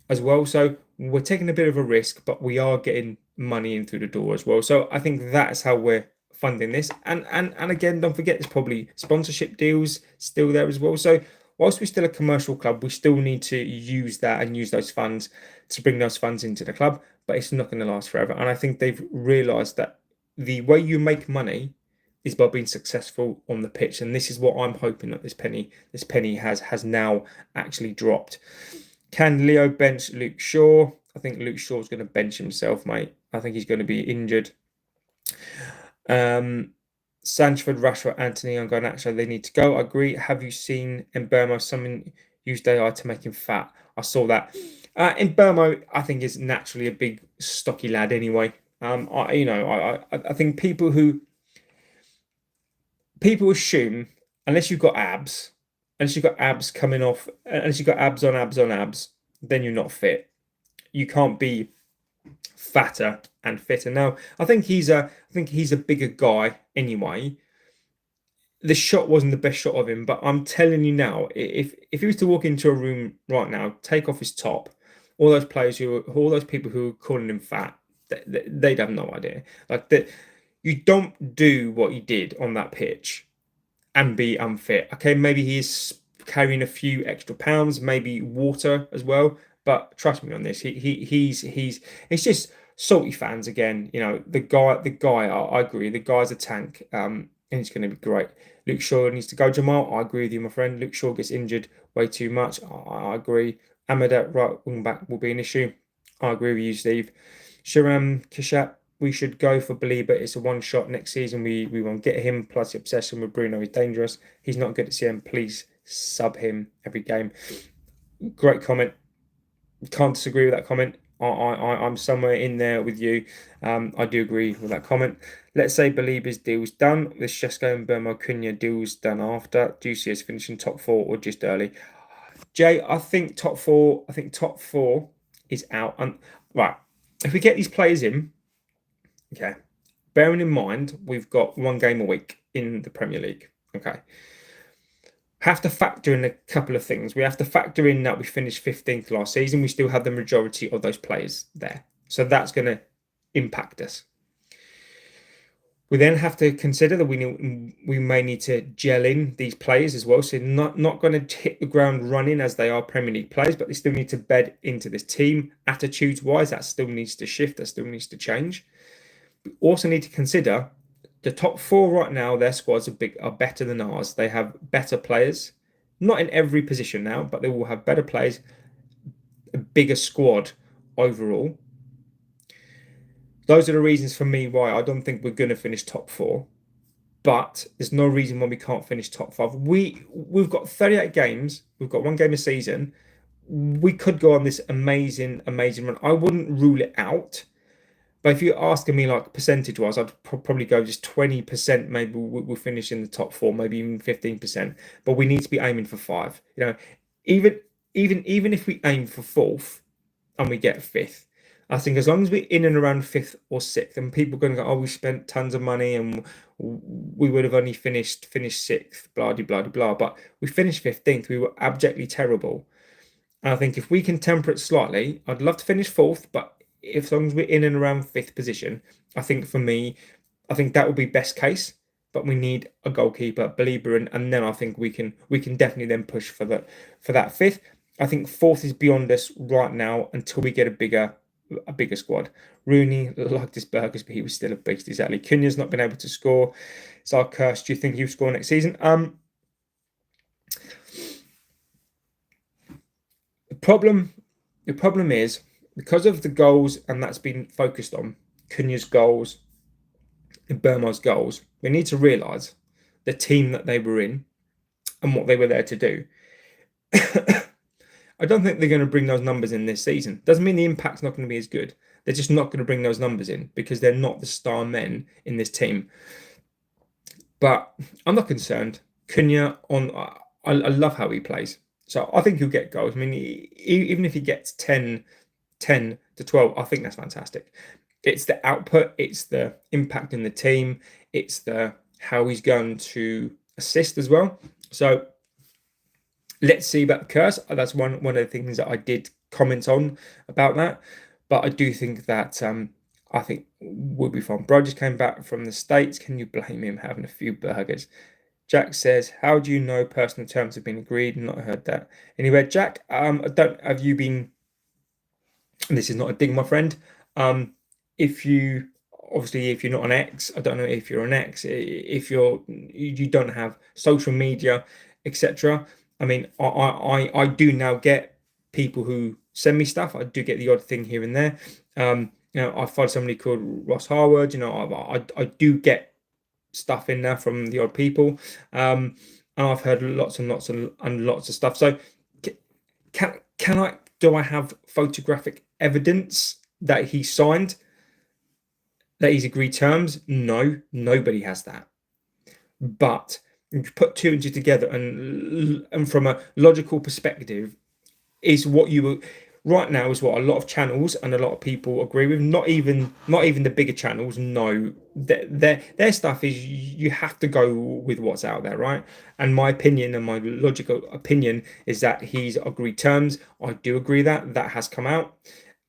as well. So we're taking a bit of a risk, but we are getting money in through the door as well. So I think that's how we're funding this. And again, don't forget there's probably sponsorship deals still there as well. So whilst we're still a commercial club, we still need to use that and use those funds to bring those funds into the club, but it's not going to last forever. And I think they've realised that the way you make money is by being successful on the pitch. And this is what I'm hoping that this penny has now actually dropped. Can Leo bench Luke Shaw? I think Luke Shaw's going to bench himself, mate. I think he's going to be injured. Sanchford, Rashford, Anthony, and Garnacho, they need to go. I agree. Have you seen Mbeumo? Someone used AI to make him fat. I saw that. Mbeumo, I think, is naturally a big, stocky lad anyway. I think people assume unless you've got abs coming off, unless you've got abs on abs, then you're not fit. You can't be fatter and fitter. Now, I think he's a bigger guy anyway. The shot wasn't the best shot of him, but I'm telling you now, if he was to walk into a room right now, take off his top, all those people who are calling him fat, they'd have no idea. Like that, you don't do what he did on that pitch and be unfit. Okay, maybe he's carrying a few extra pounds, maybe water as well. But trust me on this. He's it's just salty fans again. You know, the guy. I agree. The guy's a tank. And he's going to be great. Luke Shaw needs to go. Jamal, I agree with you, my friend. Luke Shaw gets injured way too much. I agree. Amada right wing back will be an issue. I agree with you, Steve. Sharam Kishat, we should go for Baleba. It's a one shot next season. We won't get him. Plus, the obsession with Bruno is dangerous. He's not good at CM. Please sub him every game. Great comment. Can't disagree with that comment. I'm somewhere in there with you. I do agree with that comment. Let's say Baleba's deal's done. With Shesko and Burmo Cunha deal's done after. Do you see us finishing top 4 or just early? Jay, I think top 4. I think top 4 is out. And right, if we get these players in, okay. Bearing in mind we've got one game a week in the Premier League. Okay. Have to factor in a couple of things. We have to factor in that we finished 15th last season. We still have the majority of those players there. So that's going to impact us. We then have to consider that we may need to gel in these players as well. So not going to hit the ground running as they are Premier League players, but they still need to bed into this team. Attitudes-wise, that still needs to shift. That still needs to change. We also need to consider the top 4 right now, their squads are better than ours. They have better players, not in every position now, but they will have better players, a bigger squad overall. Those are the reasons for me why I don't think we're going to finish top 4. But there's no reason why we can't finish top 5. We've got 38 games. We've got one game a season. We could go on this amazing run. I wouldn't rule it out. But if you're asking me like percentage-wise, I'd probably go just 20%. Maybe we'll finish in the top 4, maybe even 15%. But we need to be aiming for 5. You know, even if we aim for 4th and we get 5th, I think as long as we're in and around 5th or 6th, and people are going to go, oh, we spent tons of money and we would have only finished 6th, blah blah blah blah. But we finished 15th. We were abjectly terrible. And I think if we can temper it slightly, I'd love to finish 4th, but as long as we're in and around 5th position, I think for me, I think that would be best case. But we need a goalkeeper, Baleba, and then I think we can definitely then push for that 5th. I think 4th is beyond us right now until we get a bigger squad. Rooney liked his burgers, but he was still a beast. Exactly. Cunha's not been able to score. It's our curse. Do you think he'll score next season? The problem is, because of the goals, and that's been focused on Cunha's goals and Burma's goals, we need to realise the team that they were in and what they were there to do. I don't think they're going to bring those numbers in this season. Doesn't mean the impact's not going to be as good. They're just not going to bring those numbers in because they're not the star men in this team. But I'm not concerned. Cunha, I love how he plays. So I think he'll get goals. I mean, even if he gets 10 to 12, I think that's fantastic. It's the output, it's the impact in the team, it's the how he's going to assist as well. So let's see about the curse. That's one of the things that I did comment on about that. But I do think that I think we'll be fine. Bro just came back from the States. Can you blame him having a few burgers? Jack says, how do you know personal terms have been agreed? Not heard that. Anyway, Jack, have you been, this is not a dig, my friend. If you're not an X, I don't know if you're an X, if you don't have social media, etc. I mean, I do now get people who send me stuff. I do get the odd thing here and there. I follow somebody called Ross Harwood. I do get stuff in there from the odd people, and I've heard lots and lots of stuff. So, do I have photographic evidence that he signed, that he's agreed terms? No, nobody has that. But you put 2 and 2 together, and from a logical perspective, is what you right now is what a lot of channels and a lot of people agree with. Not even the bigger channels. No, their stuff is you have to go with what's out there, right? And my opinion and my logical opinion is that he's agreed terms. I do agree that has come out,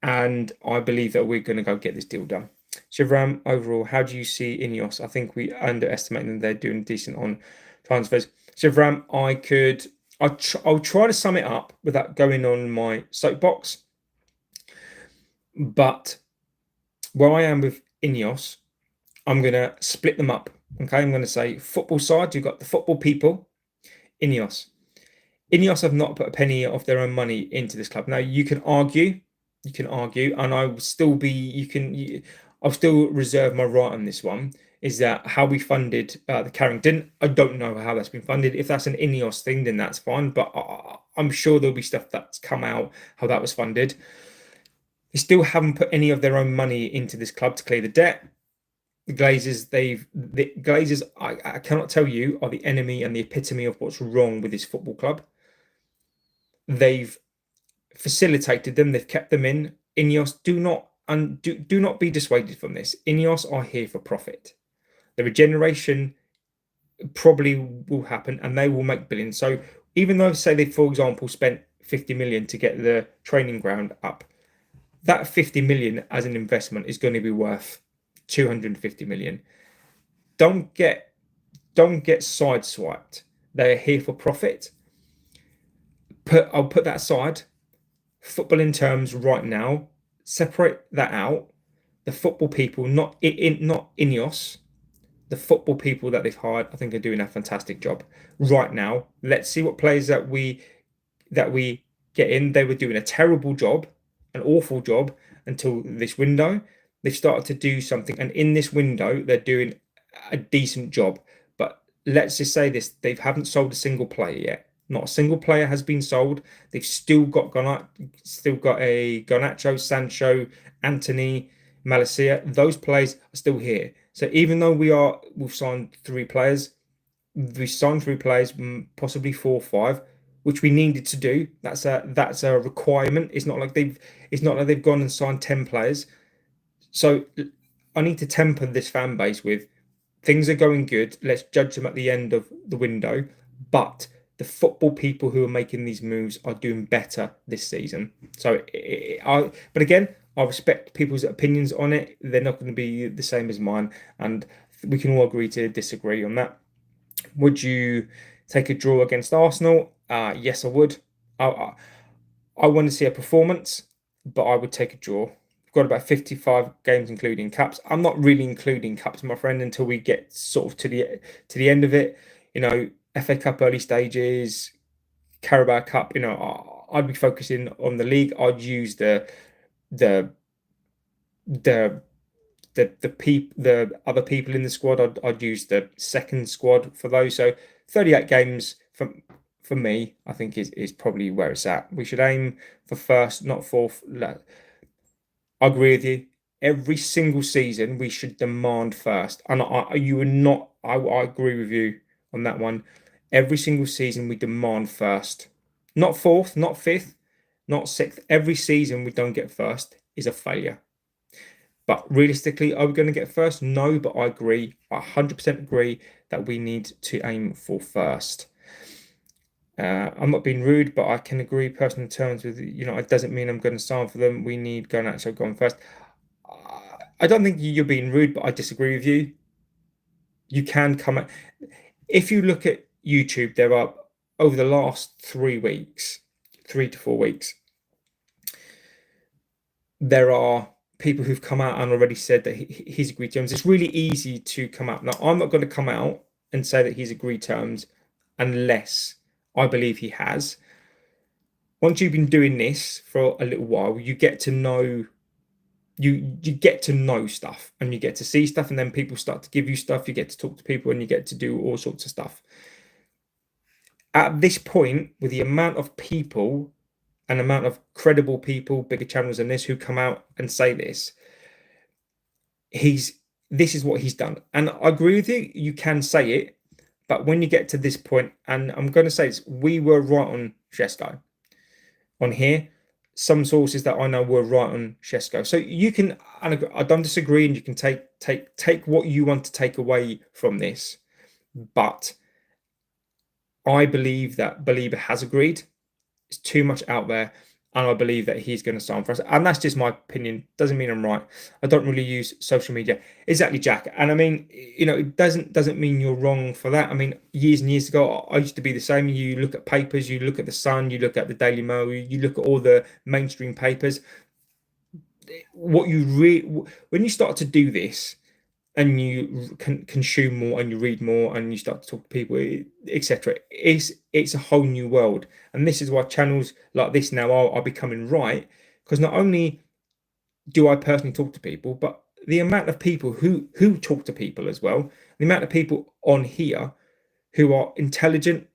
and I believe that we're going to go get this deal done. Shivram, overall, how do you see Ineos? I think we underestimate them. They're doing decent on transfers. Shivram, I'll try to sum it up without going on my soapbox. But where I am with Ineos, I'm going to split them up. Okay, I'm going to say football side, you've got the football people, Ineos. Ineos have not put a penny of their own money into this club. Now you can argue, and I will still be. I'll still reserve my right on this one. Is that how we funded the Carrington? I don't know how that's been funded. If that's an Ineos thing, then that's fine. But I'm sure there'll be stuff that's come out how that was funded. They still haven't put any of their own money into this club to clear the debt. The Glazers, I cannot tell you, are the enemy and the epitome of what's wrong with this football club. They've facilitated them. They've kept them in. Ineos, do not be dissuaded from this. Ineos are here for profit. The regeneration probably will happen, and they will make billions. So even though, say they, for example, spent 50 million to get the training ground up, that 50 million as an investment is going to be worth 250 million. Don't get sideswiped. They're here for profit. I'll put that aside. Football in terms right now, separate that out. The football people, not Ineos, the football people that they've hired, I think are doing a fantastic job right now. Let's see what players that we get in. They were doing a terrible job, an awful job until this window. They've started to do something, and in this window, they're doing a decent job. But let's just say this: they haven't sold a single player yet. Not a single player has been sold. They've still got a Garnacho, Sancho, Anthony, Malacia. Those players are still here. So even though we've signed 3 players, possibly 4 or 5, which we needed to do. That's a requirement. It's not like they've gone and signed 10 players. So I need to temper this fan base with things are going good. Let's judge them at the end of the window. But the football people who are making these moves are doing better this season. So, but again, I respect people's opinions on it. They're not going to be the same as mine, and we can all agree to disagree on that. Would you take a draw against Arsenal? Yes, I would. I want to see a performance, but I would take a draw. We've got about 55 games, including cups. I'm not really including cups, my friend, until we get sort of to the end of it. FA Cup early stages, Carabao Cup. I'd be focusing on the league. I'd use the other people in the squad. I'd use the second squad for those. So 38 games for me, I think is probably where it's at. We should aim for first, not fourth. I agree with you. Every single season, we should demand first, and I agree with you on that one. Every single season, we demand first, not fourth, not fifth, not sixth. Every season we don't get first is a failure. But realistically, are we going to get first? No, but I agree. I 100% agree that we need to aim for first. I'm not being rude, but I can agree personal terms with, it doesn't mean I'm going to sign for them. We need Garnacho going first. I don't think you're being rude, but I disagree with you. You can come at, if you look at YouTube, there are, over the last 3 to 4 weeks, there are people who've come out and already said that he's agreed terms. It's really easy to come out. Now, I'm not going to come out and say that he's agreed terms unless I believe he has. Once you've been doing this for a little while, you get to know stuff, and you get to see stuff, and then people start to give you stuff. You get to talk to people, and you get to do all sorts of stuff. At this point, with the amount of people and amount of credible people, bigger channels than this, who come out and say this is what he's done. And I agree with you, you can say it, but when you get to this point, and I'm going to say this, we were right on Shesko. On here, some sources that I know were right on Shesko. So you can, and I don't disagree, and you can take what you want to take away from this. But I believe that Baleba has agreed. It's too much out there. and I believe that he's going to sign for us. And that's just my opinion. Doesn't mean I'm right. I don't really use social media. Exactly, Jack. And I mean, it doesn't mean you're wrong for that. I mean, years and years ago, I used to be the same. You look at papers, you look at the Sun, you look at the Daily Mail, you look at all the mainstream papers. What you when you start to do this, and you can consume more and you read more and you start to talk to people, etc. It's a whole new world, and this is why channels like this now are becoming right, because not only do I personally talk to people, but the amount of people who talk to people as well, the amount of people on here who are intelligent,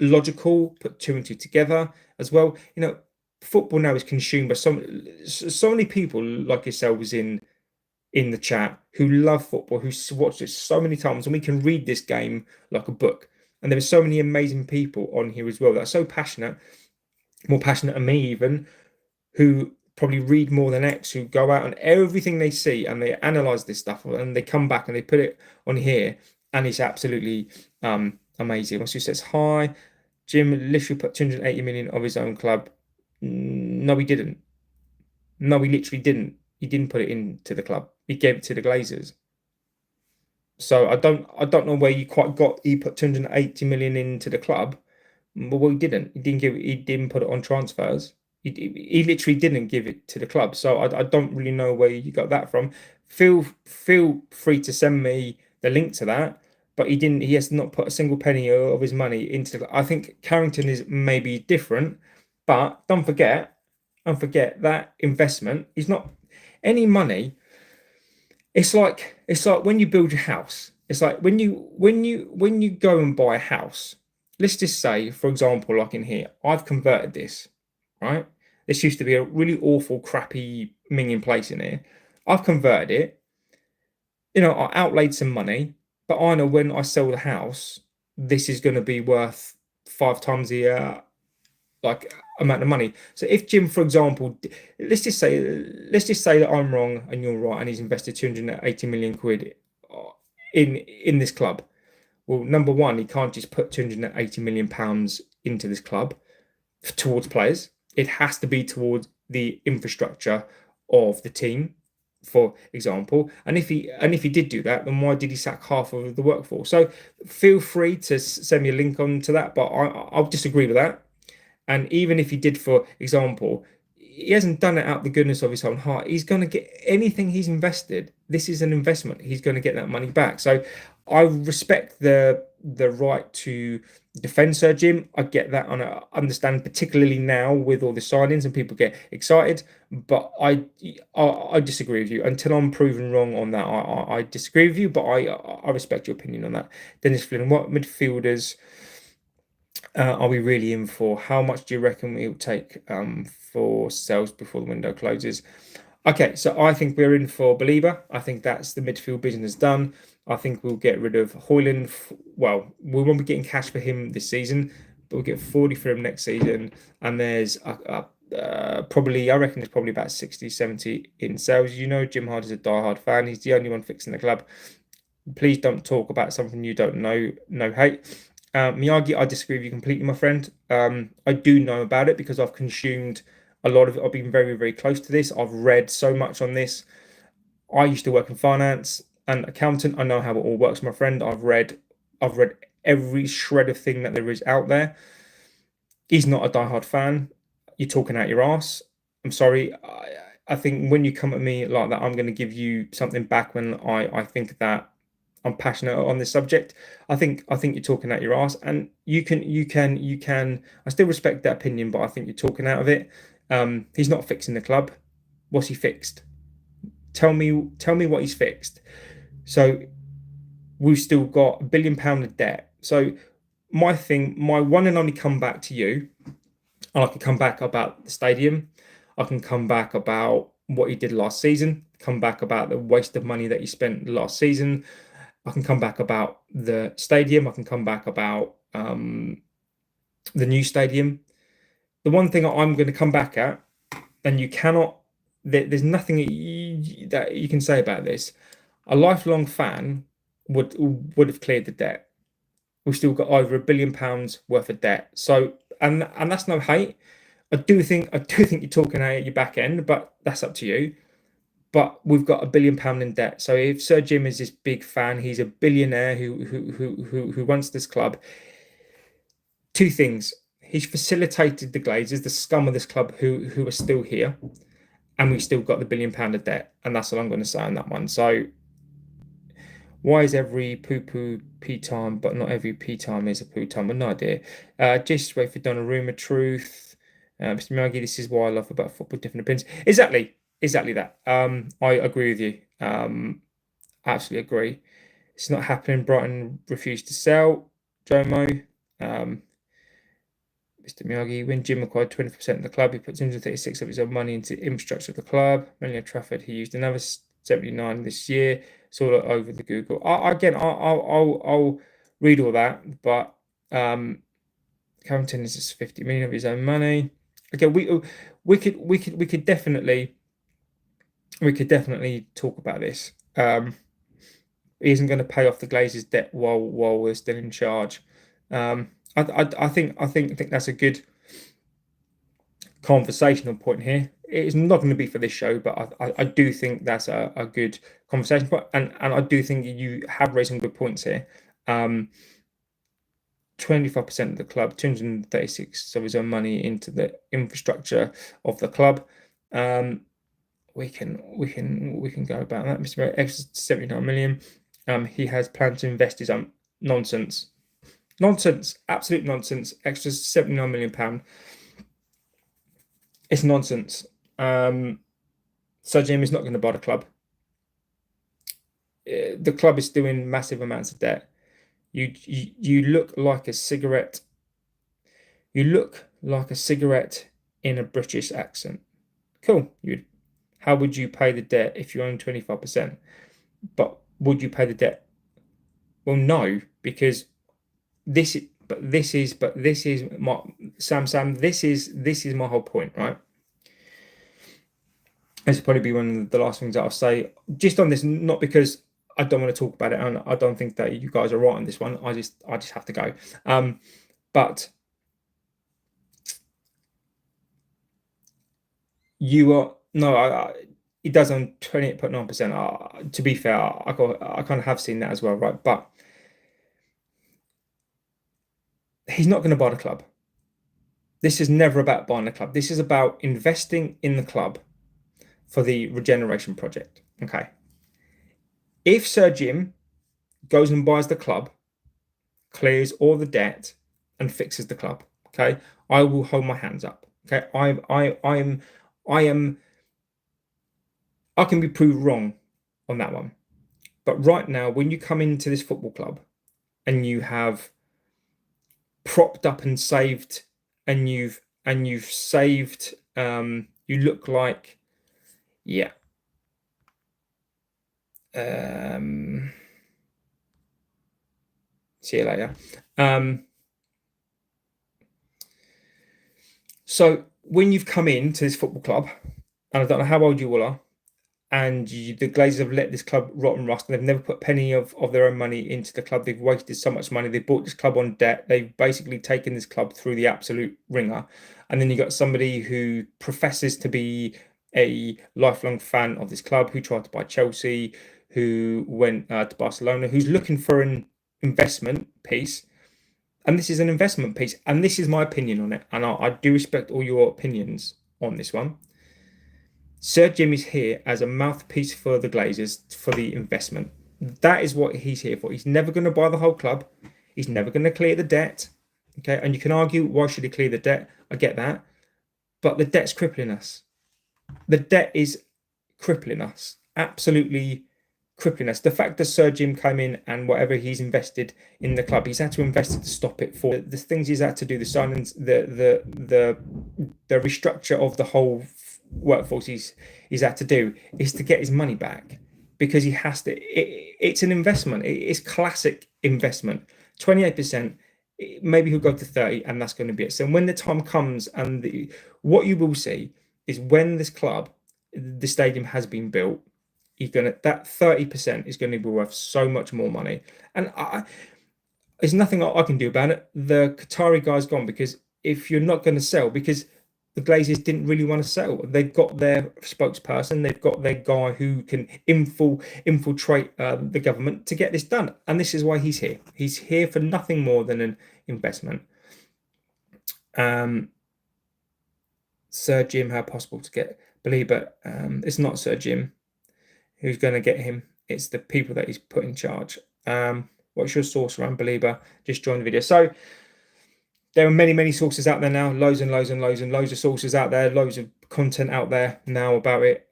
logical, put two and two together as well. Football now is consumed by so many people like yourselves in the chat who love football, who watched it so many times, and we can read this game like a book. And there are so many amazing people on here as well that are so passionate, more passionate than me even, who probably read more than X, who go out and everything they see and they analyze this stuff and they come back and they put it on here, and it's absolutely amazing. Once who says hi, Jim literally put 280 million of his own club. No, he didn't. No, he literally didn't. He didn't put it into the club. He gave it to the Glazers. So I don't know where you quite got. He put 280 million into the club, but well, he didn't. He didn't put it on transfers. He literally didn't give it to the club. So I don't really know where you got that from. Feel free to send me the link to that. But he didn't. He has not put a single penny of his money into the. I think Carrington is maybe different, but don't forget that investment is not any money. It's like when you build your house. It's like when you go and buy a house. Let's just say, for example, like in here, I've converted this, right? This used to be a really awful, crappy minging place in here. I've converted it. I outlaid some money, but I know when I sell the house, this is going to be worth 5 times the like amount of money. So if Jim, for example, let's just say that I'm wrong and you're right, and he's invested 280 million quid in this club. Well, number one, he can't just put 280 million pounds into this club towards players. It has to be towards the infrastructure of the team, for example. And if he did do that, then why did he sack half of the workforce? So feel free to send me a link on to that, but I'll disagree with that. And even if he did, for example, he hasn't done it out the goodness of his own heart. He's going to get anything he's invested. This is an investment. He's going to get that money back. So I respect the right to defend Sir Jim. I get that, and I understand, particularly now with all the signings and people get excited. But I disagree with you. Until I'm proven wrong on that, I disagree with you. But I respect your opinion on that. Dennis Flynn, what midfielders are we really in for? How much do you reckon it will take for sales before the window closes? Okay, so I think we're in for Baleba. I think that's the midfield business done. I think we'll get rid of Hoyland. Well, we won't be getting cash for him this season, but we'll get 40 for him next season. And there's probably, I reckon there's probably about 60, 70 in sales. Jim Hardy's a diehard fan. He's the only one fixing the club. Please don't talk about something you don't know. No hate. Miyagi, I disagree with you completely, my friend. I do know about it because I've consumed a lot of it. I've been very, very close to this. I've read so much on this. I used to work in finance and accountant. I know how it all works, my friend. I've read every shred of thing that there is out there. He's not a diehard fan. You're talking out your ass. I'm sorry. I think when you come at me like that, I'm going to give you something back when I think that I'm passionate on this subject. I think you're talking out your ass, and you can. I still respect that opinion, but I think you're talking out of it. He's not fixing the club. What's he fixed? Tell me what he's fixed. So we've still got £1 billion of debt. So my one and only comeback to you, and I can come back about the stadium. I can come back about what he did last season. Come back about the waste of money that he spent last season. I can come back about the stadium. I can come back about the new stadium. The one thing I'm going to come back at, and you cannot, there's nothing that you can say about this. A lifelong fan would have cleared the debt. We've still got over £1 billion worth of debt. So, and that's no hate. I do think you're talking out at your back end, but that's up to you. But we've got £1 billion in debt. So if Sir Jim is this big fan, he's a billionaire who runs this club. Two things: he's facilitated the Glazers, the scum of this club, who are still here, and we've still got the £1 billion of debt, and that's all I'm going to say on that one. So why is every poo-poo pee time, but not every pee time is a poo time? I've no idea. Just wait for Donnarumma truth. Mr. Miyagi, this is why I love about football, different opinions. Exactly that. I agree with you. Absolutely agree. It's not happening. Brighton refused to sell. Jomo. Mr. Miyagi, when Jim acquired 20% of the club, he put 236 of his own money into infrastructure of the club. Mainly Old Trafford, he used another 79 this year. It's all over the Google. I'll read all that, but Carrington is just 50 million of his own money. Again, we could definitely talk about this. He isn't going to pay off the Glazers' debt while we're still in charge. I think that's a good conversational point here. It's not going to be for this show, but I do think that's a good conversation. But and I do think you have raised some good points here. 25% of the club, 236 of his own money into the infrastructure of the club. We can go about that. Mr. Extra 79 million. He has planned to invest his own nonsense. Absolute nonsense. Extra £79 million. It's nonsense. Sir Jim is not going to buy the club. The club is still in massive amounts of debt. You look like a cigarette. You look like a cigarette in a British accent. Cool. How would you pay the debt if you own 25%? But would you pay the debt? Well, no, because this is my Sam. This is my whole point, right? This will probably be one of the last things that I'll say just on this, not because I don't want to talk about it, and I don't think that you guys are right on this one. I just have to go. But you are no. It does on 28.9%. To be fair, I kind of have seen that as well, right? But he's not going to buy the club. This is never about buying the club. This is about investing in the club for the regeneration project. Okay. If Sir Jim goes and buys the club, clears all the debt, and fixes the club, okay, I will hold my hands up. Okay, I can be proved wrong on that one. But right now, when you come into this football club and you have propped up and saved, and you've saved, you look like, yeah. See you later. So when you've come into this football club, and I don't know how old you all are, and the Glazers have let this club rot and rust, and they've never put a penny of their own money into the club. They've wasted so much money. They bought this club on debt. They've basically taken this club through the absolute ringer. And then you got somebody who professes to be a lifelong fan of this club, who tried to buy Chelsea, who went to Barcelona, who's looking for an investment piece. And this is an investment piece. And this is my opinion on it. And I do respect all your opinions on this one. Sir Jim is here as a mouthpiece for the Glazers for the investment. That is what he's here for. He's never going to buy the whole club. He's never going to clear the debt. Okay, and you can argue, why should he clear the debt? I get that. But the debt's crippling us. The debt is crippling us. Absolutely crippling us. The fact that Sir Jim came in and whatever he's invested in the club, he's had to invest it to stop it. For the things he's had to do, the signings, the restructure of the whole workforce he's had to do, is to get his money back, because he has to. It's an investment. It's classic investment. 28%. Maybe he'll go to 30, and that's going to be it. So when the time comes, and what you will see is when this club, the stadium has been built, that 30% is going to be worth so much more money. And there's nothing I can do about it. The Qatari guy's gone, because if you're not going to sell, because the Glazers didn't really want to sell. They've got their spokesperson, they've got their guy who can infiltrate the government to get this done. And this is why he's here. He's here for nothing more than an investment. Sir Jim, how possible to get Baleba? It's not Sir Jim who's going to get him. It's the people that he's put in charge. What's your source around Baleba? Just join the video. So there are many sources out there now, loads and loads of sources out there, loads of content out there now about it.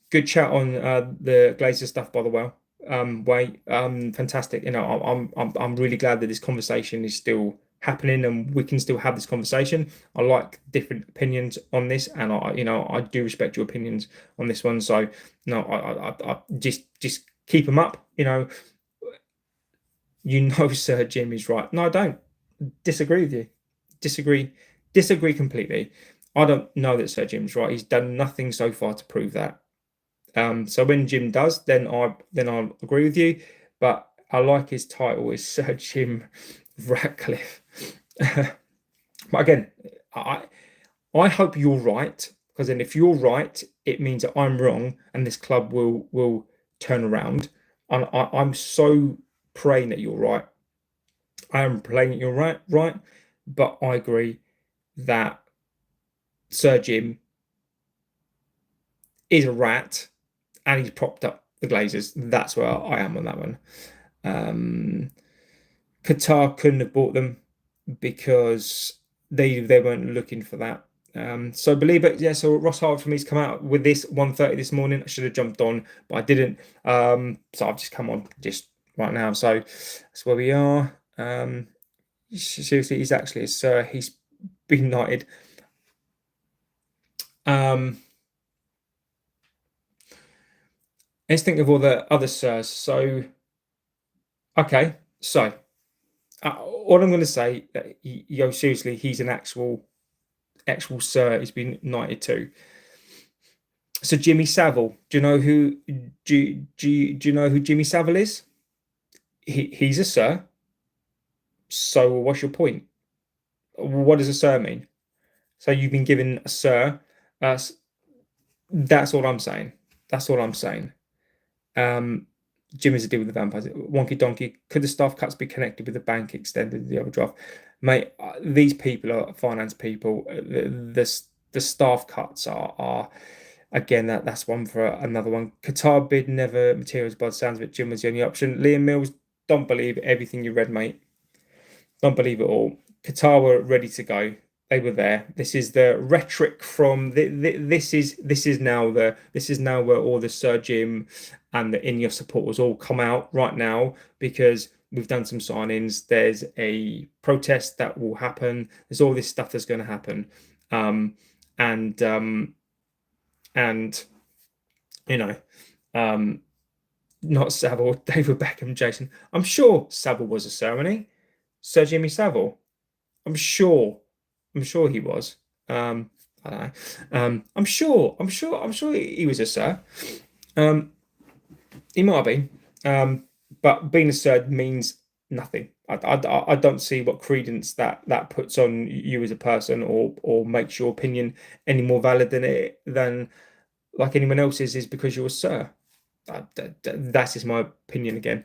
Good chat on the Glazer stuff, by the way. Fantastic. You know, I'm really glad that this conversation is still happening and we can still have this conversation. I like different opinions on this, and I do respect your opinions on this one. So no, I just keep them up. Sir Jim is right. No, I don't. Disagree with you. Disagree completely. I don't know that Sir Jim's right. He's done nothing so far to prove that. So when Jim does, then I'll agree with you. But I like his title is Sir Jim Ratcliffe. But again, I hope you're right, because then if you're right, it means that I'm wrong and this club will turn around. And I'm so praying that you're right. I am praying that you're right, but I agree that Sir Jim is a rat and he's propped up the Glazers. That's where I am on that one. Qatar couldn't have bought them because they weren't looking for that. So believe it, yeah. So Ross Hart for me's come out with this 1:30 this morning. I should have jumped on, but I didn't. So I've just come on just right now. So that's where we are. Seriously, he's actually a sir. He's been knighted. Let's think of all the other sirs. So, okay, so all I'm going to say, seriously, he's an actual sir. He's been knighted too. So Jimmy Savile, do you know who Jimmy Savile is? He's a sir. So what's your point? What does a sir mean? So you've been given a sir. That's all I'm saying. That's all I'm saying. Jim is a deal with the vampires. Wonky donkey. Could the staff cuts be connected with the bank extended the overdraft? Mate, these people are finance people. The staff cuts are again, that's one for another one. Qatar bid never materials by the sounds of it. Jim was the only option. Liam Mills, don't believe everything you read, mate. Don't believe it all. Qatar were ready to go. They were there. This is the rhetoric from this is now where all the Sir Jim and the Ineos supporters all come out right now, because we've done some signings. There's a protest that will happen. There's all this stuff that's going to happen, and not Savile, David Beckham, Jason. I'm sure Savile was a ceremony. Sir Jimmy Savile. I'm sure he was. I don't know. I'm sure he was a sir. He might have been. But being a sir means nothing. I don't see what credence that puts on you as a person, or makes your opinion any more valid than like anyone else's is because you're a sir. That is my opinion again.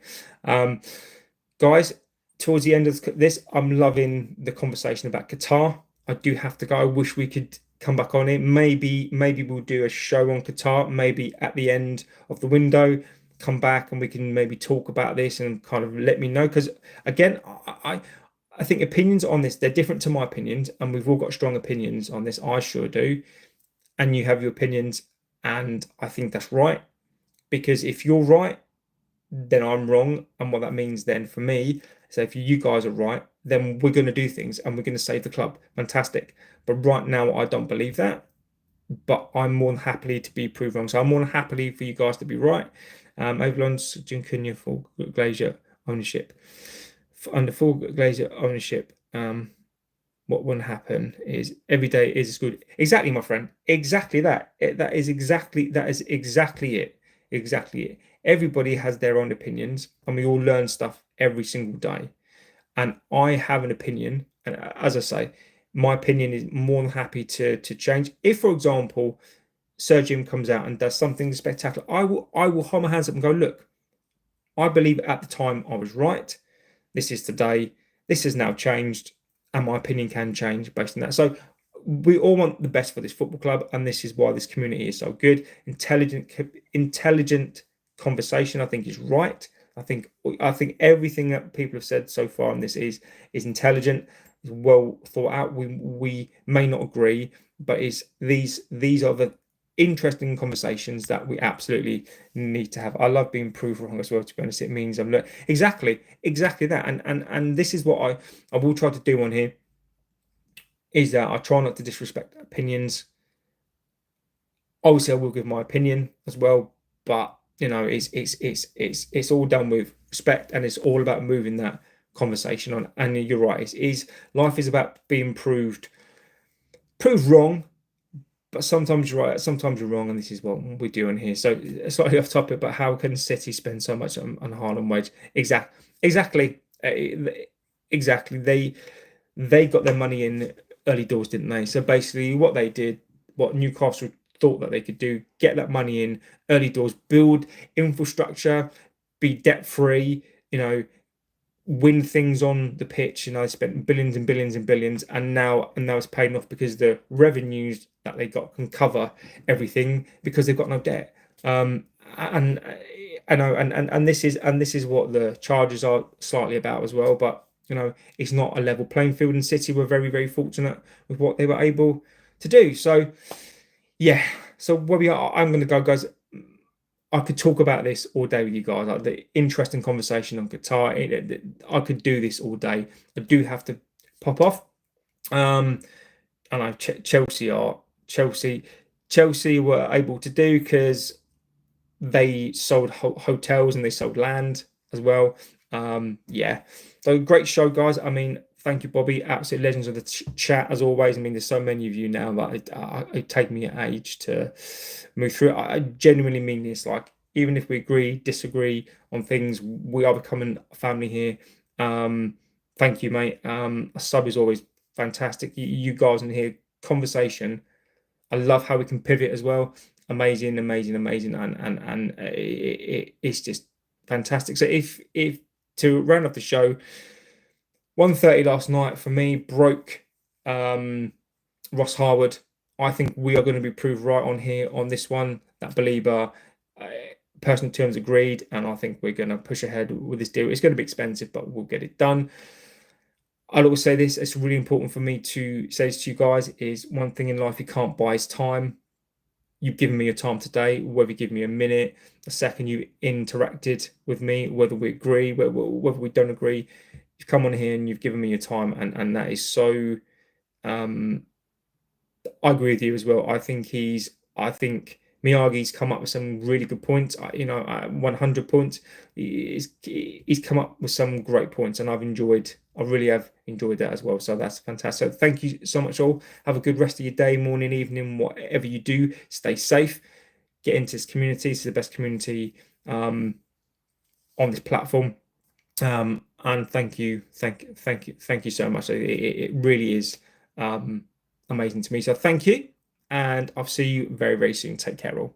Guys, towards the end of this, I'm loving the conversation about Qatar. I do have to go. I wish we could come back on it. Maybe we'll do a show on Qatar. Maybe at the end of the window, come back and we can maybe talk about this and kind of let me know. Because again, I think opinions on this, they're different to my opinions, and we've all got strong opinions on this. I sure do. And you have your opinions, and I think that's right. Because if you're right, then I'm wrong. And what that means then for me, so if you guys are right, then we're going to do things and we're going to save the club. Fantastic. But right now, I don't believe that. But I'm more than happily to be proved wrong. So I'm more than happily for you guys to be right. Overlord's Jim Cunha, full Glazer ownership. Under full Glazer ownership, what will happen is every day is as good. Exactly, my friend. Exactly that. That is exactly it. Exactly it. Everybody has their own opinions, and we all learn stuff every single day. And I have an opinion, and as I say, my opinion is more than happy to change. If, for example, Sergio comes out and does something spectacular, I will hold my hands up and go, look, I believe at the time I was right. This is today. This has now changed, and my opinion can change based on that. So we all want the best for this football club, and this is why this community is so good. Intelligent conversation, I think, is right. I think everything that people have said so far on this is intelligent, is well thought out. We may not agree, but these are the interesting conversations that we absolutely need to have. I love being proved wrong as well, to be honest. It means I'm exactly that. And this is what I will try to do on here, is that I try not to disrespect opinions. Obviously I will give my opinion as well, but you know, it's all done with respect, and it's all about moving that conversation on. And you're right, life is about being proved wrong. But sometimes you're right, sometimes you're wrong, and this is what we're doing here. So slightly off topic, but how can City spend so much on Haaland wage? Exactly. They got their money in early doors, didn't they? So basically, what they did, what Newcastle thought that they could do, get that money in early doors, build infrastructure, be debt free, you know, win things on the pitch. You know, they spent billions and billions and billions, and now it's paying off because the revenues that they got can cover everything because they've got no debt. And I know, and this is what the charges are slightly about as well. But you know, it's not a level playing field, and City were very, very fortunate with what they were able to do. So yeah, so where we are, I'm going to go, guys. I could talk about this all day with you guys, like the interesting conversation on Qatar. I could do this all day. I do have to pop off. And I Chelsea were able to do because they sold hotels and they sold land as well. Yeah, so great show, guys. I mean, thank you, Bobby. Absolute legends of the chat as always. I mean, there's so many of you now that it take me an age to move through. I genuinely mean this. Like, even if we agree, disagree on things, we are becoming a family here. Thank you, mate. A sub is always fantastic. You guys in here, conversation. I love how we can pivot as well. Amazing, and it's just fantastic. So if to round off the show, 1:30 last night for me broke Ross Harwood. I think we are going to be proved right on here on this one. That Baleba, personal terms agreed, and I think we're going to push ahead with this deal. It's going to be expensive, but we'll get it done. I'll always say this, it's really important for me to say this to you guys, is one thing in life you can't buy is time. You've given me your time today, whether you give me a minute, a second, you interacted with me, whether we agree, whether we don't agree. You've come on here and you've given me your time, and that is so I agree with you as well. I think Miyagi's come up with some really good points. 100 points. He's come up with some great points, and I really have enjoyed that as well. So that's fantastic. So thank you so much, all. Have a good rest of your day, morning, evening, whatever you do. Stay safe. Get into this community. It's the best community on this platform. And thank you so much. It really is amazing to me. So thank you, and I'll see you very, very soon. Take care, all.